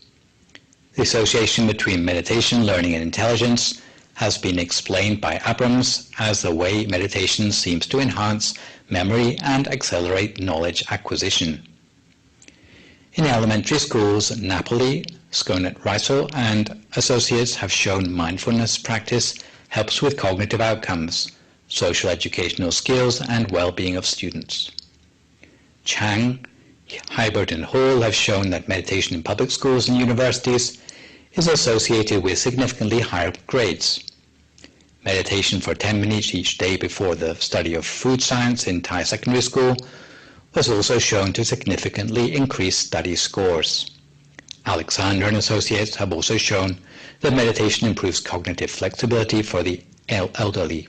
The association between meditation, learning, and intelligence has been explained by Abrams as the way meditation seems to enhance memory and accelerate knowledge acquisition. In elementary schools, Napoli, Skonat-Reisel, and Associates have shown mindfulness practice helps with cognitive outcomes, social educational skills, and well-being of students. Chang, Hybert, and Hall have shown that meditation in public schools and universities is associated with significantly higher grades. Meditation for 10 minutes each day before the study of food science in Thai secondary school was also shown to significantly increase study scores. Alexander and Associates have also shown that meditation improves cognitive flexibility for the elderly.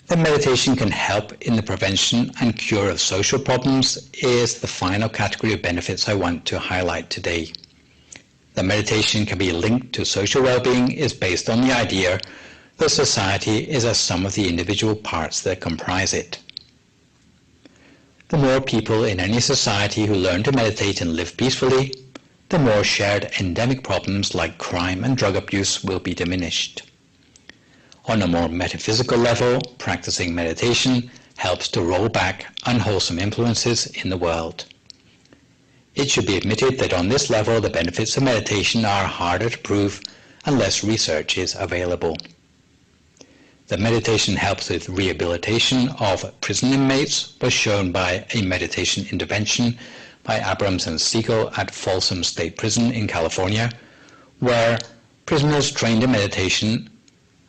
That meditation can help in the prevention and cure of social problems is the final category of benefits I want to highlight today. That meditation can be linked to social well-being is based on the idea that society is a sum of the individual parts that comprise it. The more people in any society who learn to meditate and live peacefully, the more shared endemic problems like crime and drug abuse will be diminished. On a more metaphysical level, practicing meditation helps to roll back unwholesome influences in the world. It should be admitted that on this level, the benefits of meditation are harder to prove unless research is available. That meditation helps with rehabilitation of prison inmates was shown by a meditation intervention by Abrams and Siegel at Folsom State Prison in California, where prisoners trained in meditation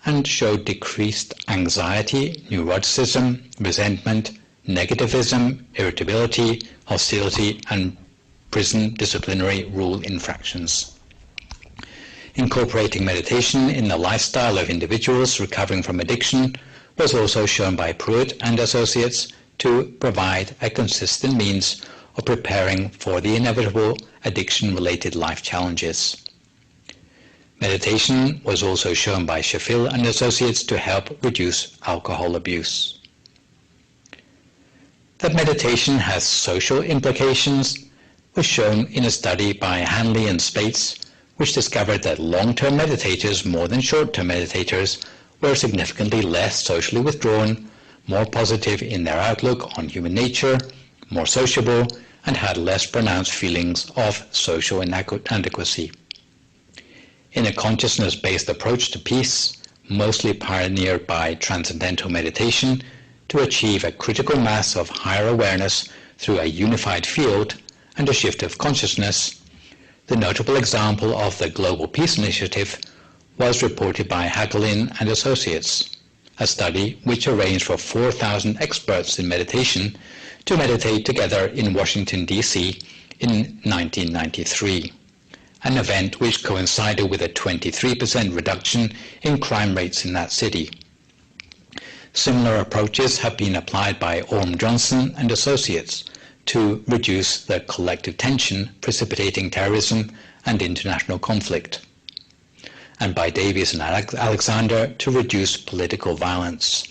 and showed decreased anxiety, neuroticism, resentment, negativism, irritability, hostility, and prison disciplinary rule infractions. Incorporating meditation in the lifestyle of individuals recovering from addiction was also shown by Pruitt and Associates to provide a consistent means of preparing for the inevitable addiction-related life challenges. Meditation was also shown by Sheffield and Associates to help reduce alcohol abuse. That meditation has social implications was shown in a study by Hanley and Spates, which discovered that long-term meditators more than short-term meditators were significantly less socially withdrawn, more positive in their outlook on human nature, more sociable, and had less pronounced feelings of social inadequacy. In a consciousness-based approach to peace, mostly pioneered by transcendental meditation, to achieve a critical mass of higher awareness through a unified field and a shift of consciousness, the notable example of the Global Peace Initiative was reported by Hagelin and Associates, a study which arranged for 4,000 experts in meditation to meditate together in Washington, D.C. in 1993, an event which coincided with a 23% reduction in crime rates in that city. Similar approaches have been applied by Orm Johnson and Associates to reduce the collective tension precipitating terrorism and international conflict, and by Davies and Alexander to reduce political violence.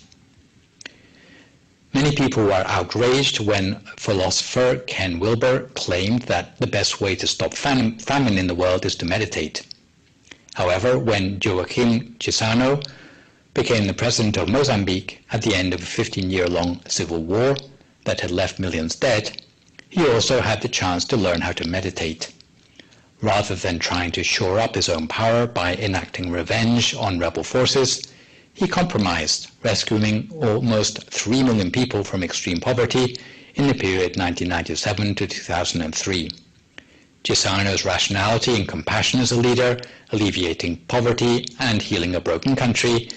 Many people were outraged when philosopher Ken Wilber claimed that the best way to stop famine in the world is to meditate. However, when Joaquin Chissano became the president of Mozambique at the end of a 15-year-long civil war that had left millions dead, he also had the chance to learn how to meditate. Rather than trying to shore up his own power by enacting revenge on rebel forces, he compromised, rescuing almost 3 million people from extreme poverty in the period 1997 to 2003. Gisano's rationality and compassion as a leader, alleviating poverty and healing a broken country,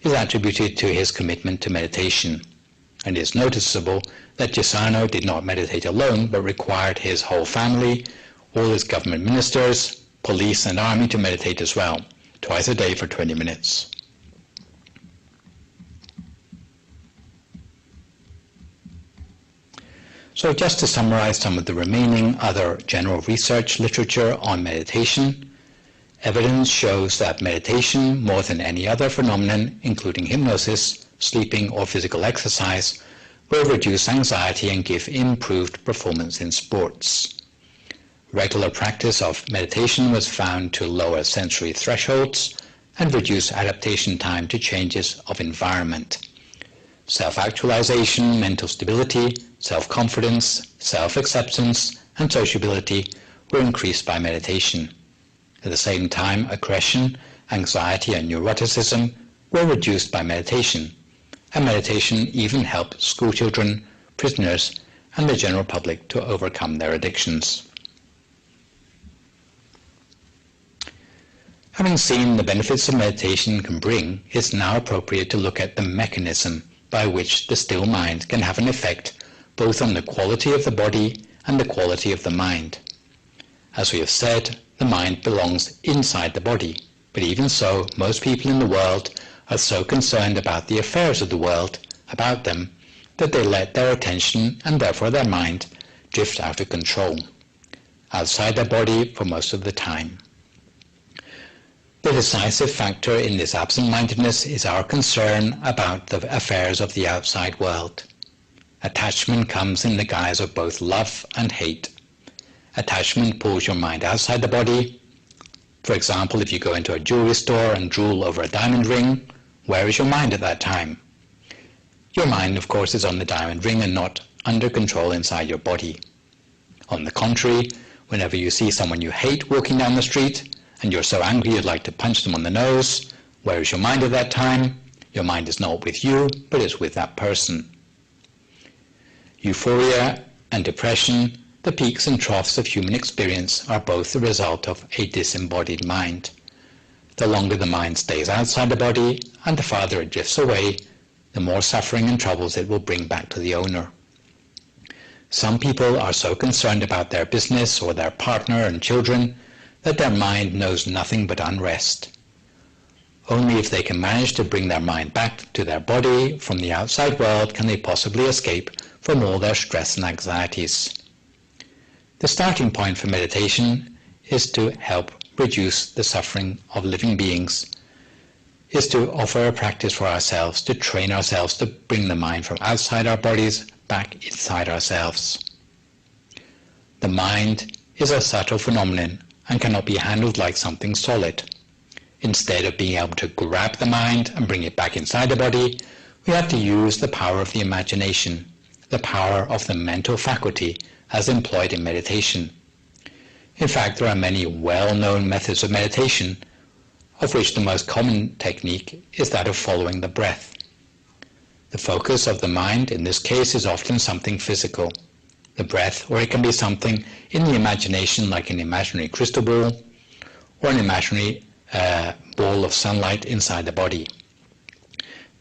is attributed to his commitment to meditation. And it is noticeable that Gisano did not meditate alone, but required his whole family, all his government ministers, police and army to meditate as well, twice a day for 20 minutes. So just to summarize some of the remaining other general research literature on meditation, evidence shows that meditation, more than any other phenomenon, including hypnosis, sleeping, or physical exercise, will reduce anxiety and give improved performance in sports. Regular practice of meditation was found to lower sensory thresholds and reduce adaptation time to changes of environment. Self-actualization, mental stability, self-confidence, self-acceptance, and sociability were increased by meditation. At the same time, aggression, anxiety, and neuroticism were reduced by meditation, and meditation even helped schoolchildren, prisoners, and the general public to overcome their addictions. Having seen the benefits of meditation can bring, it's now appropriate to look at the mechanism by which the still mind can have an effect both on the quality of the body and the quality of the mind. As we have said, the mind belongs inside the body, but even so, most people in the world are so concerned about the affairs of the world, about them, that they let their attention, and therefore their mind, drift out of control, outside their body for most of the time. The decisive factor in this absent-mindedness is our concern about the affairs of the outside world. Attachment comes in the guise of both love and hate. Attachment pulls your mind outside the body. For example, if you go into a jewelry store and drool over a diamond ring, where is your mind at that time? Your mind, of course, is on the diamond ring and not under control inside your body. On the contrary, whenever you see someone you hate walking down the street, and you're so angry you'd like to punch them on the nose, where is your mind at that time? Your mind is not with you, but is with that person. Euphoria and depression, the peaks and troughs of human experience, are both the result of a disembodied mind. The longer the mind stays outside the body and the farther it drifts away, the more suffering and troubles it will bring back to the owner. Some people are so concerned about their business or their partner and children that their mind knows nothing but unrest. Only if they can manage to bring their mind back to their body from the outside world can they possibly escape from all their stress and anxieties. The starting point for meditation is to help reduce the suffering of living beings, is to offer a practice for ourselves, to train ourselves to bring the mind from outside our bodies back inside ourselves. The mind is a subtle phenomenon and cannot be handled like something solid. Instead of being able to grab the mind and bring it back inside the body, we have to use the power of the imagination, the power of the mental faculty as employed in meditation. In fact, there are many well-known methods of meditation, of which the most common technique is that of following the breath. The focus of the mind in this case is often something physical, the breath, or it can be something in the imagination like an imaginary crystal ball or an imaginary ball of sunlight inside the body.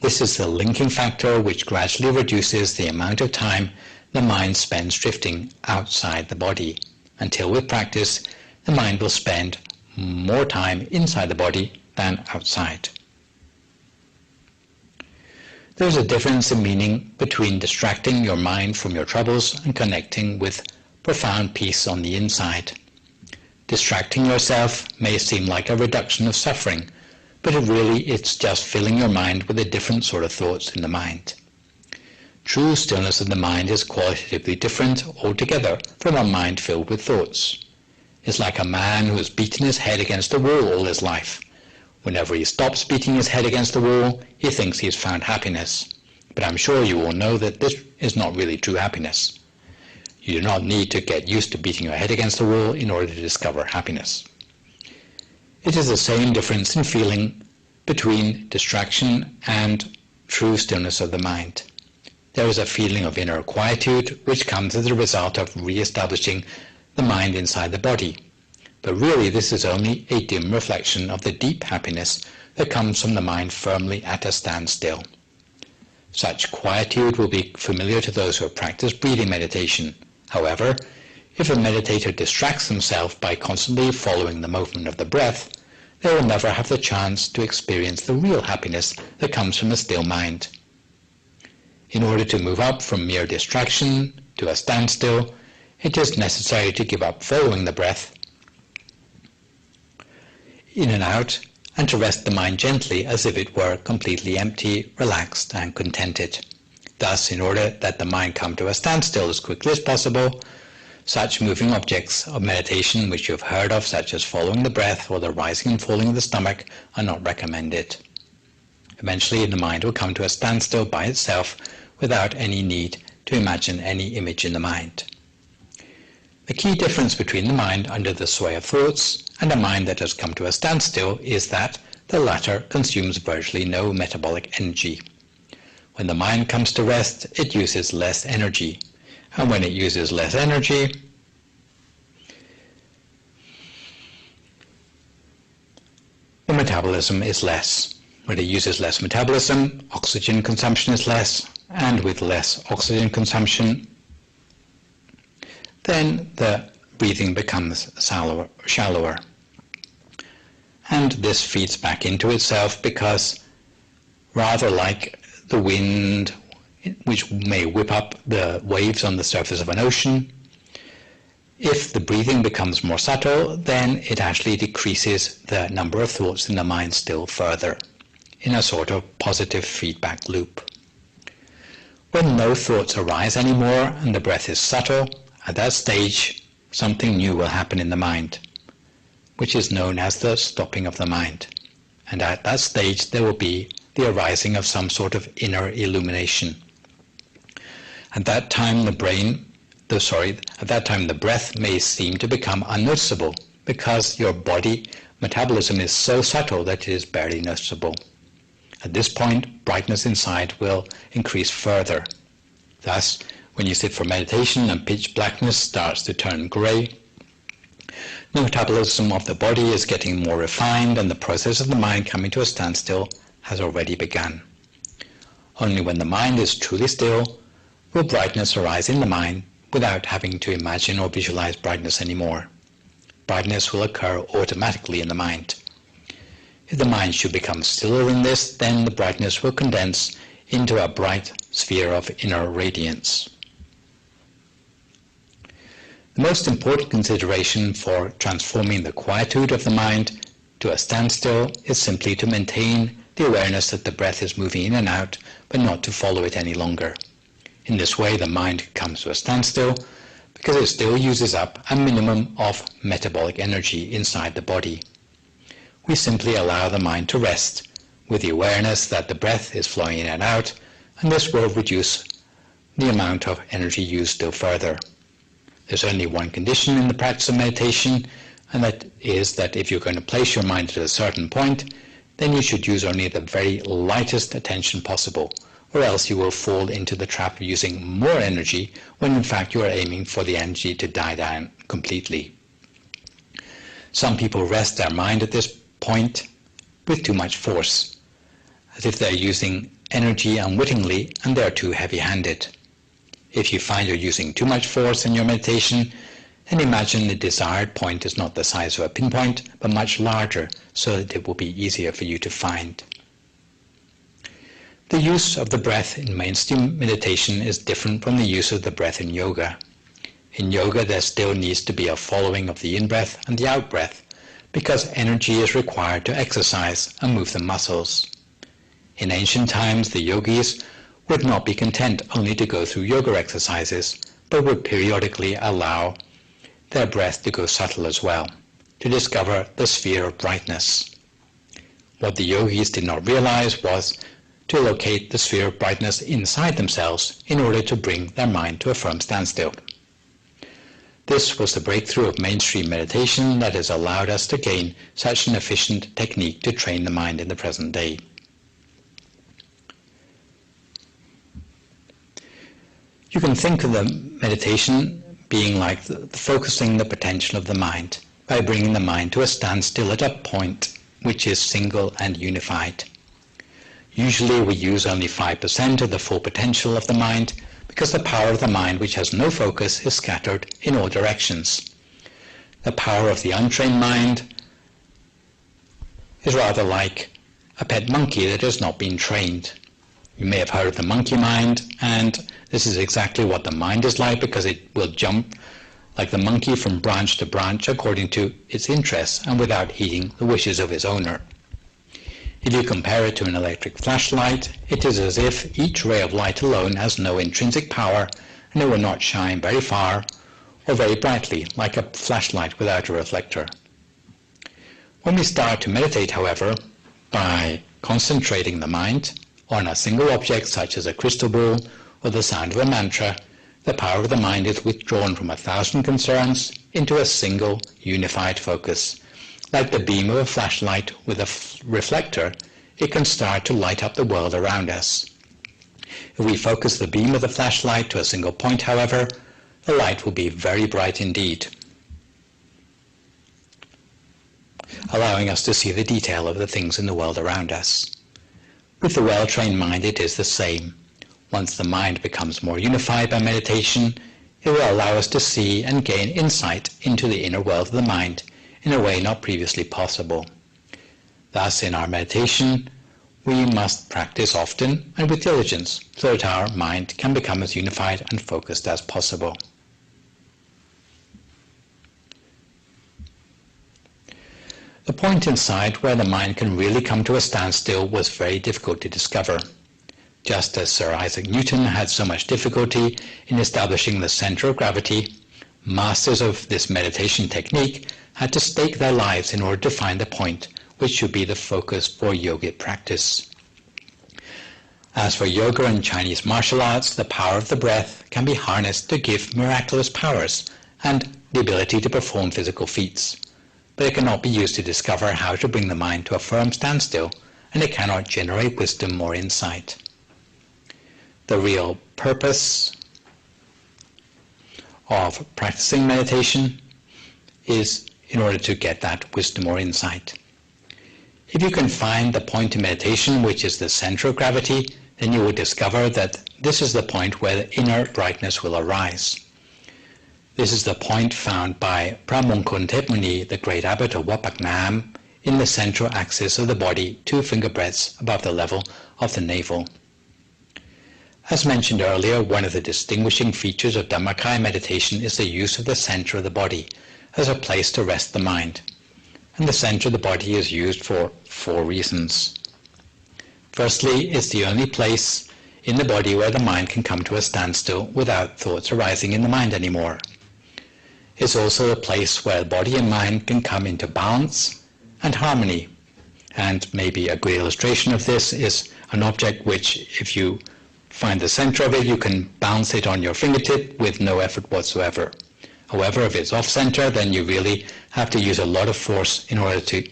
This is the linking factor which gradually reduces the amount of time the mind spends drifting outside the body, until with practice the mind will spend more time inside the body than outside. There is a difference in meaning between distracting your mind from your troubles and connecting with profound peace on the inside. Distracting yourself may seem like a reduction of suffering, but it's just filling your mind with a different sort of thoughts in the mind. True stillness of the mind is qualitatively different altogether from a mind filled with thoughts. It's like a man who has beaten his head against a wall all his life. Whenever he stops beating his head against the wall, he thinks he has found happiness. But I'm sure you all know that this is not really true happiness. You do not need to get used to beating your head against the wall in order to discover happiness. It is the same difference in feeling between distraction and true stillness of the mind. There is a feeling of inner quietude which comes as a result of re-establishing the mind inside the body. But really this is only a dim reflection of the deep happiness that comes from the mind firmly at a standstill. Such quietude will be familiar to those who have practiced breathing meditation. However, if a meditator distracts himself by constantly following the movement of the breath, they will never have the chance to experience the real happiness that comes from a still mind. In order to move up from mere distraction to a standstill, it is necessary to give up following the breath in and out, and to rest the mind gently as if it were completely empty, relaxed, and contented. Thus, in order that the mind come to a standstill as quickly as possible, such moving objects of meditation which you have heard of, such as following the breath or the rising and falling of the stomach, are not recommended. Eventually, the mind will come to a standstill by itself without any need to imagine any image in the mind. The key difference between the mind under the sway of thoughts and a mind that has come to a standstill is that the latter consumes virtually no metabolic energy. When the mind comes to rest, it uses less energy, and when it uses less energy, the metabolism is less. When it uses less metabolism, oxygen consumption is less, and with less oxygen consumption, then the breathing becomes shallower. And this feeds back into itself because, rather like the wind which may whip up the waves on the surface of an ocean, if the breathing becomes more subtle, then it actually decreases the number of thoughts in the mind still further, in a sort of positive feedback loop. When no thoughts arise anymore and the breath is subtle, at that stage something new will happen in the mind, which is known as the stopping of the mind. And at that stage there will be the arising of some sort of inner illumination. At that time the breath may seem to become unnoticeable because your body metabolism is so subtle that it is barely noticeable. At this point, brightness inside will increase further. Thus, when you sit for meditation and pitch blackness starts to turn grey, the metabolism of the body is getting more refined and the process of the mind coming to a standstill has already begun. Only when the mind is truly still will brightness arise in the mind without having to imagine or visualize brightness anymore. Brightness will occur automatically in the mind. If the mind should become stiller in this, then the brightness will condense into a bright sphere of inner radiance. The most important consideration for transforming the quietude of the mind to a standstill is simply to maintain the awareness that the breath is moving in and out, but not to follow it any longer. In this way, the mind comes to a standstill because it still uses up a minimum of metabolic energy inside the body. We simply allow the mind to rest with the awareness that the breath is flowing in and out, and this will reduce the amount of energy used still further. There's only one condition in the practice of meditation, and that is that if you're going to place your mind at a certain point, then you should use only the very lightest attention possible, or else you will fall into the trap of using more energy when in fact you are aiming for the energy to die down completely. Some people rest their mind at this point with too much force, as if they're using energy unwittingly and they're too heavy-handed. If you find you're using too much force in your meditation, then imagine the desired point is not the size of a pinpoint, but much larger, so that it will be easier for you to find. The use of the breath in mainstream meditation is different from the use of the breath in yoga. In yoga, there still needs to be a following of the in-breath and the out-breath, because energy is required to exercise and move the muscles. In ancient times, the yogis would not be content only to go through yoga exercises, but would periodically allow their breath to go subtle as well, to discover the sphere of brightness. What the yogis did not realize was to locate the sphere of brightness inside themselves in order to bring their mind to a firm standstill. This was the breakthrough of mainstream meditation that has allowed us to gain such an efficient technique to train the mind in the present day. You can think of the meditation being like focusing the potential of the mind by bringing the mind to a standstill at a point which is single and unified. Usually we use only 5% of the full potential of the mind because the power of the mind which has no focus is scattered in all directions. The power of the untrained mind is rather like a pet monkey that has not been trained. You may have heard of the monkey mind, and this is exactly what the mind is like, because it will jump like the monkey from branch to branch according to its interests and without heeding the wishes of its owner. If you compare it to an electric flashlight, it is as if each ray of light alone has no intrinsic power, and it will not shine very far or very brightly like a flashlight without a reflector. When we start to meditate, however, by concentrating the mind on a single object such as a crystal ball or the sound of a mantra, the power of the mind is withdrawn from 1,000 concerns into a single unified focus. Like the beam of a flashlight with a reflector, it can start to light up the world around us. If we focus the beam of the flashlight to a single point, however, the light will be very bright indeed, allowing us to see the detail of the things in the world around us. With the well-trained mind, it is the same. Once the mind becomes more unified by meditation, it will allow us to see and gain insight into the inner world of the mind in a way not previously possible. Thus, in our meditation, we must practice often and with diligence so that our mind can become as unified and focused as possible. The point inside where the mind can really come to a standstill was very difficult to discover. Just as Sir Isaac Newton had so much difficulty in establishing the center of gravity, masters of this meditation technique had to stake their lives in order to find the point which should be the focus for yogic practice. As for yoga and Chinese martial arts, the power of the breath can be harnessed to give miraculous powers and the ability to perform physical feats. But it cannot be used to discover how to bring the mind to a firm standstill, and it cannot generate wisdom or insight. The real purpose of practicing meditation is in order to get that wisdom or insight. If you can find the point in meditation which is the center of gravity, then you will discover that this is the point where the inner brightness will arise. This is the point found by Pramongkon Tepmuni, the great abbot of Wat Pak Nam, in the central axis of the body, 2 finger breadths above the level of the navel. As mentioned earlier, one of the distinguishing features of Dhammakaya meditation is the use of the center of the body as a place to rest the mind. And the center of the body is used for 4 reasons. Firstly, it's the only place in the body where the mind can come to a standstill without thoughts arising in the mind anymore. It's also a place where body and mind can come into balance and harmony. And maybe a good illustration of this is an object which, if you find the center of it, you can bounce it on your fingertip with no effort whatsoever. However, if it's off-center, then you really have to use a lot of force in order to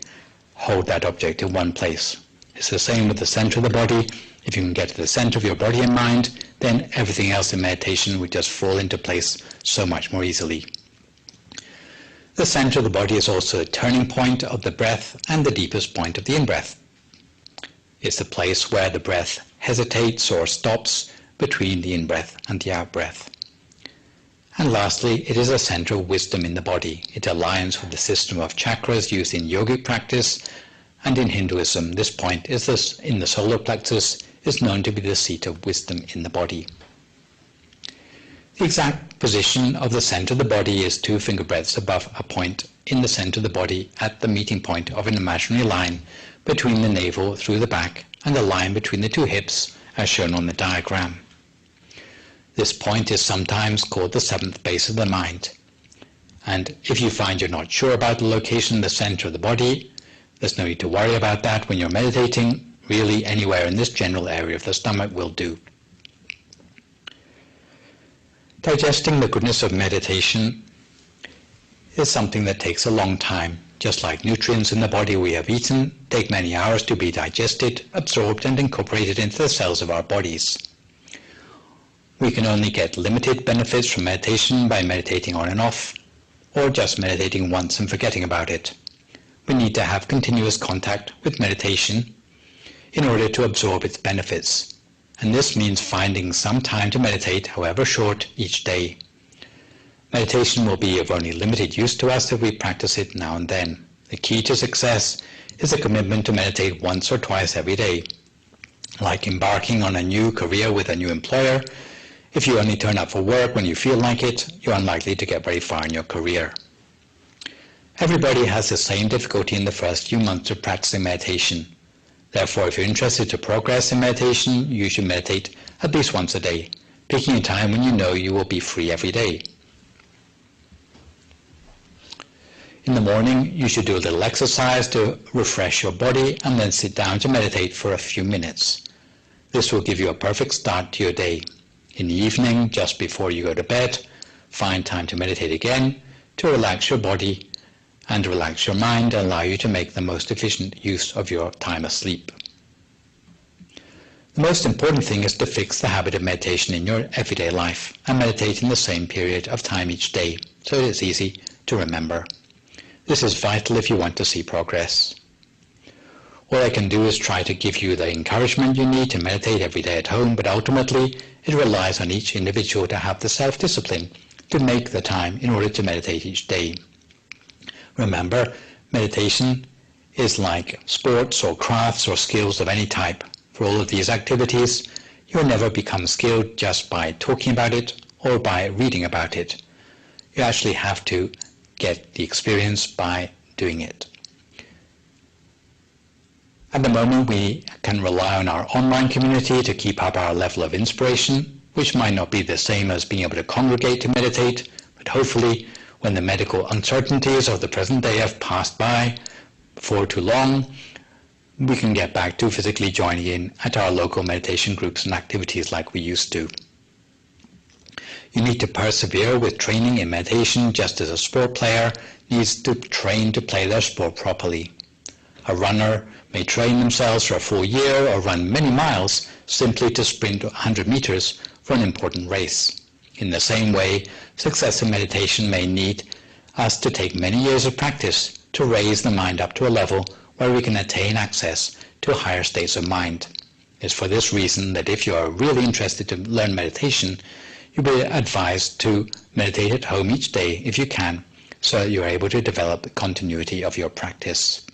hold that object in one place. It's the same with the center of the body. If you can get to the center of your body and mind, then everything else in meditation would just fall into place so much more easily. The center of the body is also a turning point of the breath and the deepest point of the in-breath. It's the place where the breath hesitates or stops between the in-breath and the out-breath. And lastly, it is a center of wisdom in the body. It aligns with the system of chakras used in yogic practice, and in Hinduism, this point is in the solar plexus is known to be the seat of wisdom in the body. The exact position of the center of the body is 2 finger breadths above a point in the center of the body at the meeting point of an imaginary line between the navel through the back and the line between the 2 hips as shown on the diagram. This point is sometimes called the 7th base of the mind. And if you find you're not sure about the location in the center of the body, There's no need to worry about that when you're meditating. Really, anywhere in this general area of the stomach will do. Digesting the goodness of meditation is something that takes a long time. Just like nutrients in the body we have eaten take many hours to be digested, absorbed, and incorporated into the cells of our bodies. We can only get limited benefits from meditation by meditating on and off, or just meditating once and forgetting about it. We need to have continuous contact with meditation in order to absorb its benefits, and this means finding some time to meditate, however short, each day. Meditation will be of only limited use to us if we practice it now and then. The key to success is a commitment to meditate once or twice every day. Like embarking on a new career with a new employer, if you only turn up for work when you feel like it, you're unlikely to get very far in your career. Everybody has the same difficulty in the first few months of practicing meditation. Therefore, if you're interested to progress in meditation, you should meditate at least once a day, picking a time when you know you will be free every day. In the morning, you should do a little exercise to refresh your body and then sit down to meditate for a few minutes. This will give you a perfect start to your day. In the evening, just before you go to bed, find time to meditate again, to relax your body and relax your mind and allow you to make the most efficient use of your time asleep. The most important thing is to fix the habit of meditation in your everyday life and meditate in the same period of time each day, so it is easy to remember. This is vital if you want to see progress. All I can do is try to give you the encouragement you need to meditate every day at home, but ultimately it relies on each individual to have the self-discipline to make the time in order to meditate each day. Remember, meditation is like sports or crafts or skills of any type. For all of these activities, you'll never become skilled just by talking about it or by reading about it. You actually have to get the experience by doing it. At the moment, we can rely on our online community to keep up our level of inspiration, which might not be the same as being able to congregate to meditate, but hopefully when the medical uncertainties of the present day have passed by for too long, we can get back to physically joining in at our local meditation groups and activities like we used to. You need to persevere with training in meditation just as a sport player needs to train to play their sport properly. A runner may train themselves for a full year or run many miles simply to sprint 100 meters for an important race. In the same way, success in meditation may need us to take many years of practice to raise the mind up to a level where we can attain access to higher states of mind. It's for this reason that if you are really interested to learn meditation, you'll be advised to meditate at home each day if you can, so that you're able to develop the continuity of your practice.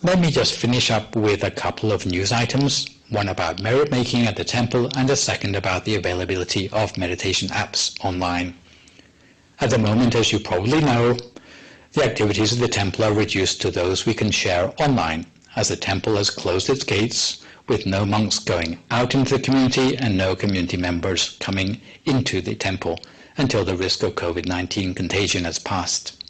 Let me just finish up with a couple of news items, one about merit making at the temple and a second about the availability of meditation apps online. At the moment, as you probably know, the activities of the temple are reduced to those we can share online, as the temple has closed its gates with no monks going out into the community and no community members coming into the temple until the risk of COVID-19 contagion has passed.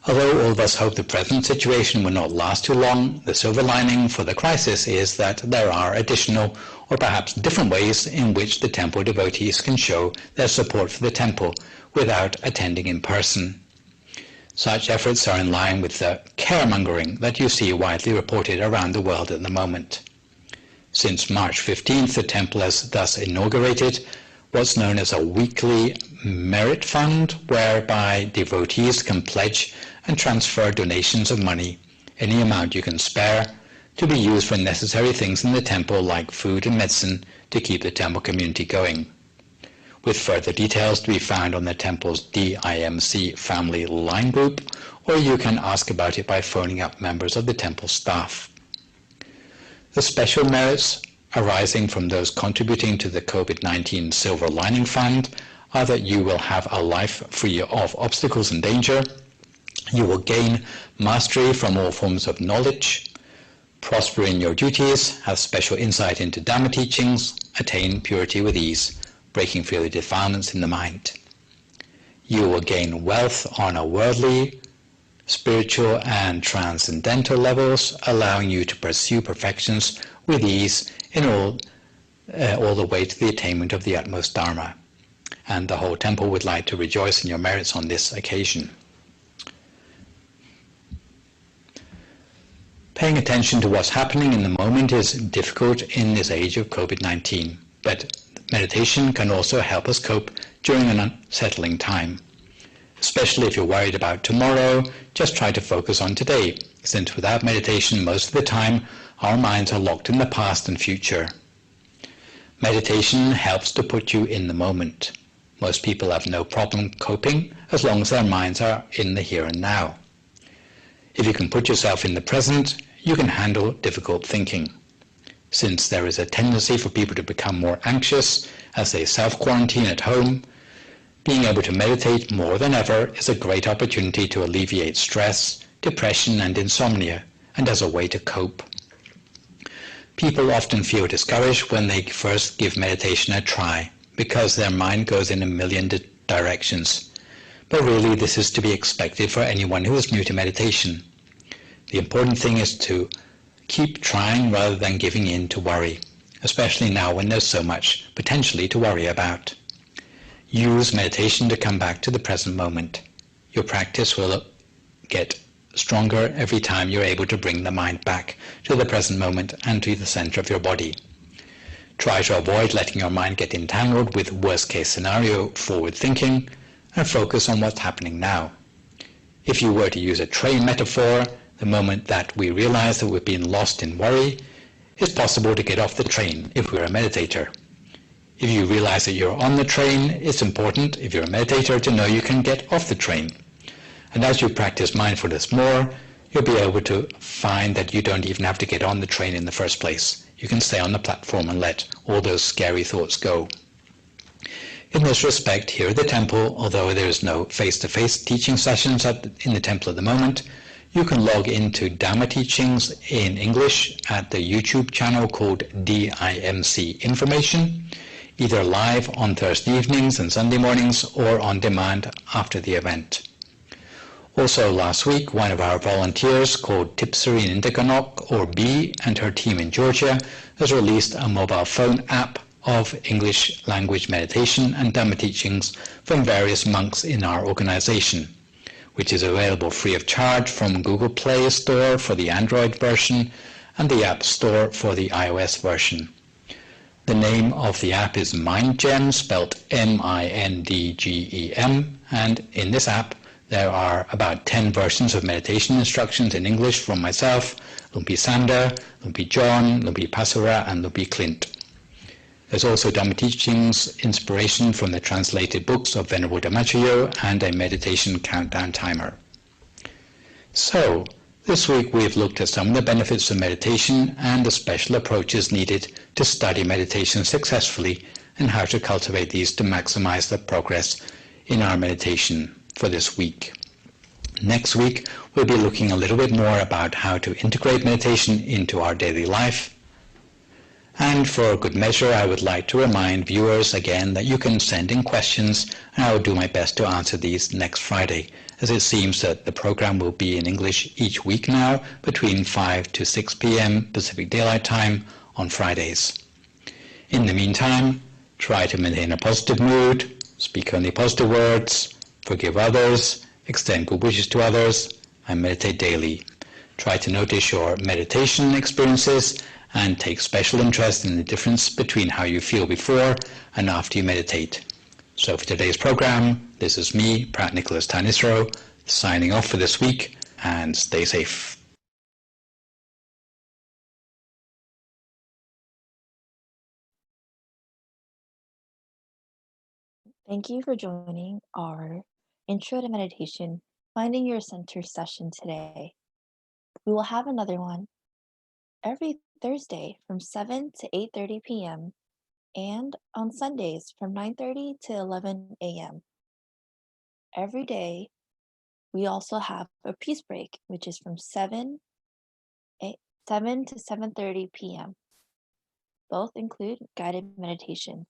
Although all of us hope the present situation will not last too long, the silver lining for the crisis is that there are additional or perhaps different ways in which the temple devotees can show their support for the temple without attending in person. Such efforts are in line with the caremongering that you see widely reported around the world at the moment. Since March 15th, the temple has thus inaugurated what's known as a weekly merit fund, whereby devotees can pledge and transfer donations of money, any amount you can spare, to be used for necessary things in the temple like food and medicine to keep the temple community going. With further details to be found on the temple's DIMC family line group, or you can ask about it by phoning up members of the temple staff. The special merits arising from those contributing to the COVID-19 Silver Lining Fund are that you will have a life free of obstacles and danger, you will gain mastery from all forms of knowledge, prosper in your duties, have special insight into Dhamma teachings, attain purity with ease, breaking free of the defilements in the mind. You will gain wealth on a worldly spiritual and transcendental levels, allowing you to pursue perfections with ease in all the way to the attainment of the utmost Dharma. And the whole temple would like to rejoice in your merits on this occasion. Paying attention to what's happening in the moment is difficult in this age of COVID-19, but meditation can also help us cope during an unsettling time. Especially if you're worried about tomorrow, just try to focus on today, since without meditation, most of the time, our minds are locked in the past and future. Meditation helps to put you in the moment. Most people have no problem coping as long as their minds are in the here and now. If you can put yourself in the present, you can handle difficult thinking. Since there is a tendency for people to become more anxious as they self-quarantine at home, being able to meditate more than ever is a great opportunity to alleviate stress, depression, and insomnia, and as a way to cope. People often feel discouraged when they first give meditation a try, because their mind goes in a million directions. But really, this is to be expected for anyone who is new to meditation. The important thing is to keep trying rather than giving in to worry, especially now when there's so much potentially to worry about. Use meditation to come back to the present moment. Your practice will get stronger every time you're able to bring the mind back to the present moment and to the center of your body. Try to avoid letting your mind get entangled with worst-case scenario forward thinking and focus on what's happening now. If you were to use a train metaphor, the moment that we realize that we've been lost in worry, it's possible to get off the train if we're a meditator. If you realize that you're on the train, it's important, if you're a meditator, to know you can get off the train. And as you practice mindfulness more, you'll be able to find that you don't even have to get on the train in the first place. You can stay on the platform and let all those scary thoughts go. In this respect, here at the temple, although there is no face-to-face teaching sessions in the temple at the moment, you can log into Dhamma teachings in English at the YouTube channel called DIMC Information, either live on Thursday evenings and Sunday mornings or on demand after the event. Also last week, one of our volunteers called Tipsarine Intikanok, or B, and her team in Georgia has released a mobile phone app of English language meditation and Dhamma teachings from various monks in our organization, which is available free of charge from Google Play Store for the Android version and the App Store for the iOS version. The name of the app is MindGem, spelled M-I-N-D-G-E-M, and in this app there are about 10 versions of meditation instructions in English from myself, Lumpy Sander, Lumpy John, Lumpy Pasura, and Lumpy Clint. There's also Dhamma teachings, inspiration from the translated books of Venerable Dhammakaya, and a meditation countdown timer. So, this week we've looked at some of the benefits of meditation and the special approaches needed to study meditation successfully and how to cultivate these to maximize the progress in our meditation for this week. Next week, we'll be looking a little bit more about how to integrate meditation into our daily life. And for good measure, I would like to remind viewers again that you can send in questions, and I will do my best to answer these next Friday, as it seems that the program will be in English each week now between 5 to 6 p.m. Pacific Daylight Time on Fridays. In the meantime, try to maintain a positive mood, speak only positive words, forgive others, extend good wishes to others, and meditate daily. Try to notice your meditation experiences and take special interest in the difference between how you feel before and after you meditate. So for today's program, this is me, Prat Nicholas Tanisro, signing off for this week, and stay safe. Thank you for joining our Intro to Meditation, Finding Your Center session today. We will have another one every Thursday from 7 to 8:30 p.m. and on Sundays from 9:30 to 11 a.m. Every day, we also have a peace break, which is from 7 to 7:30 p.m. Both include guided meditation.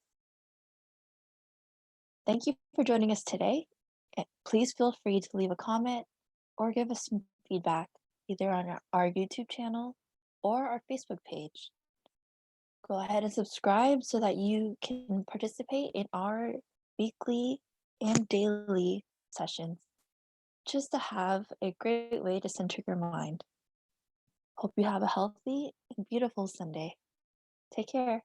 Thank you for joining us today. Please feel free to leave a comment or give us some feedback either on our YouTube channel or our Facebook page. Go ahead and subscribe so that you can participate in our weekly and daily sessions, just to have a great way to center your mind. Hope you have a healthy and beautiful Sunday. Take care.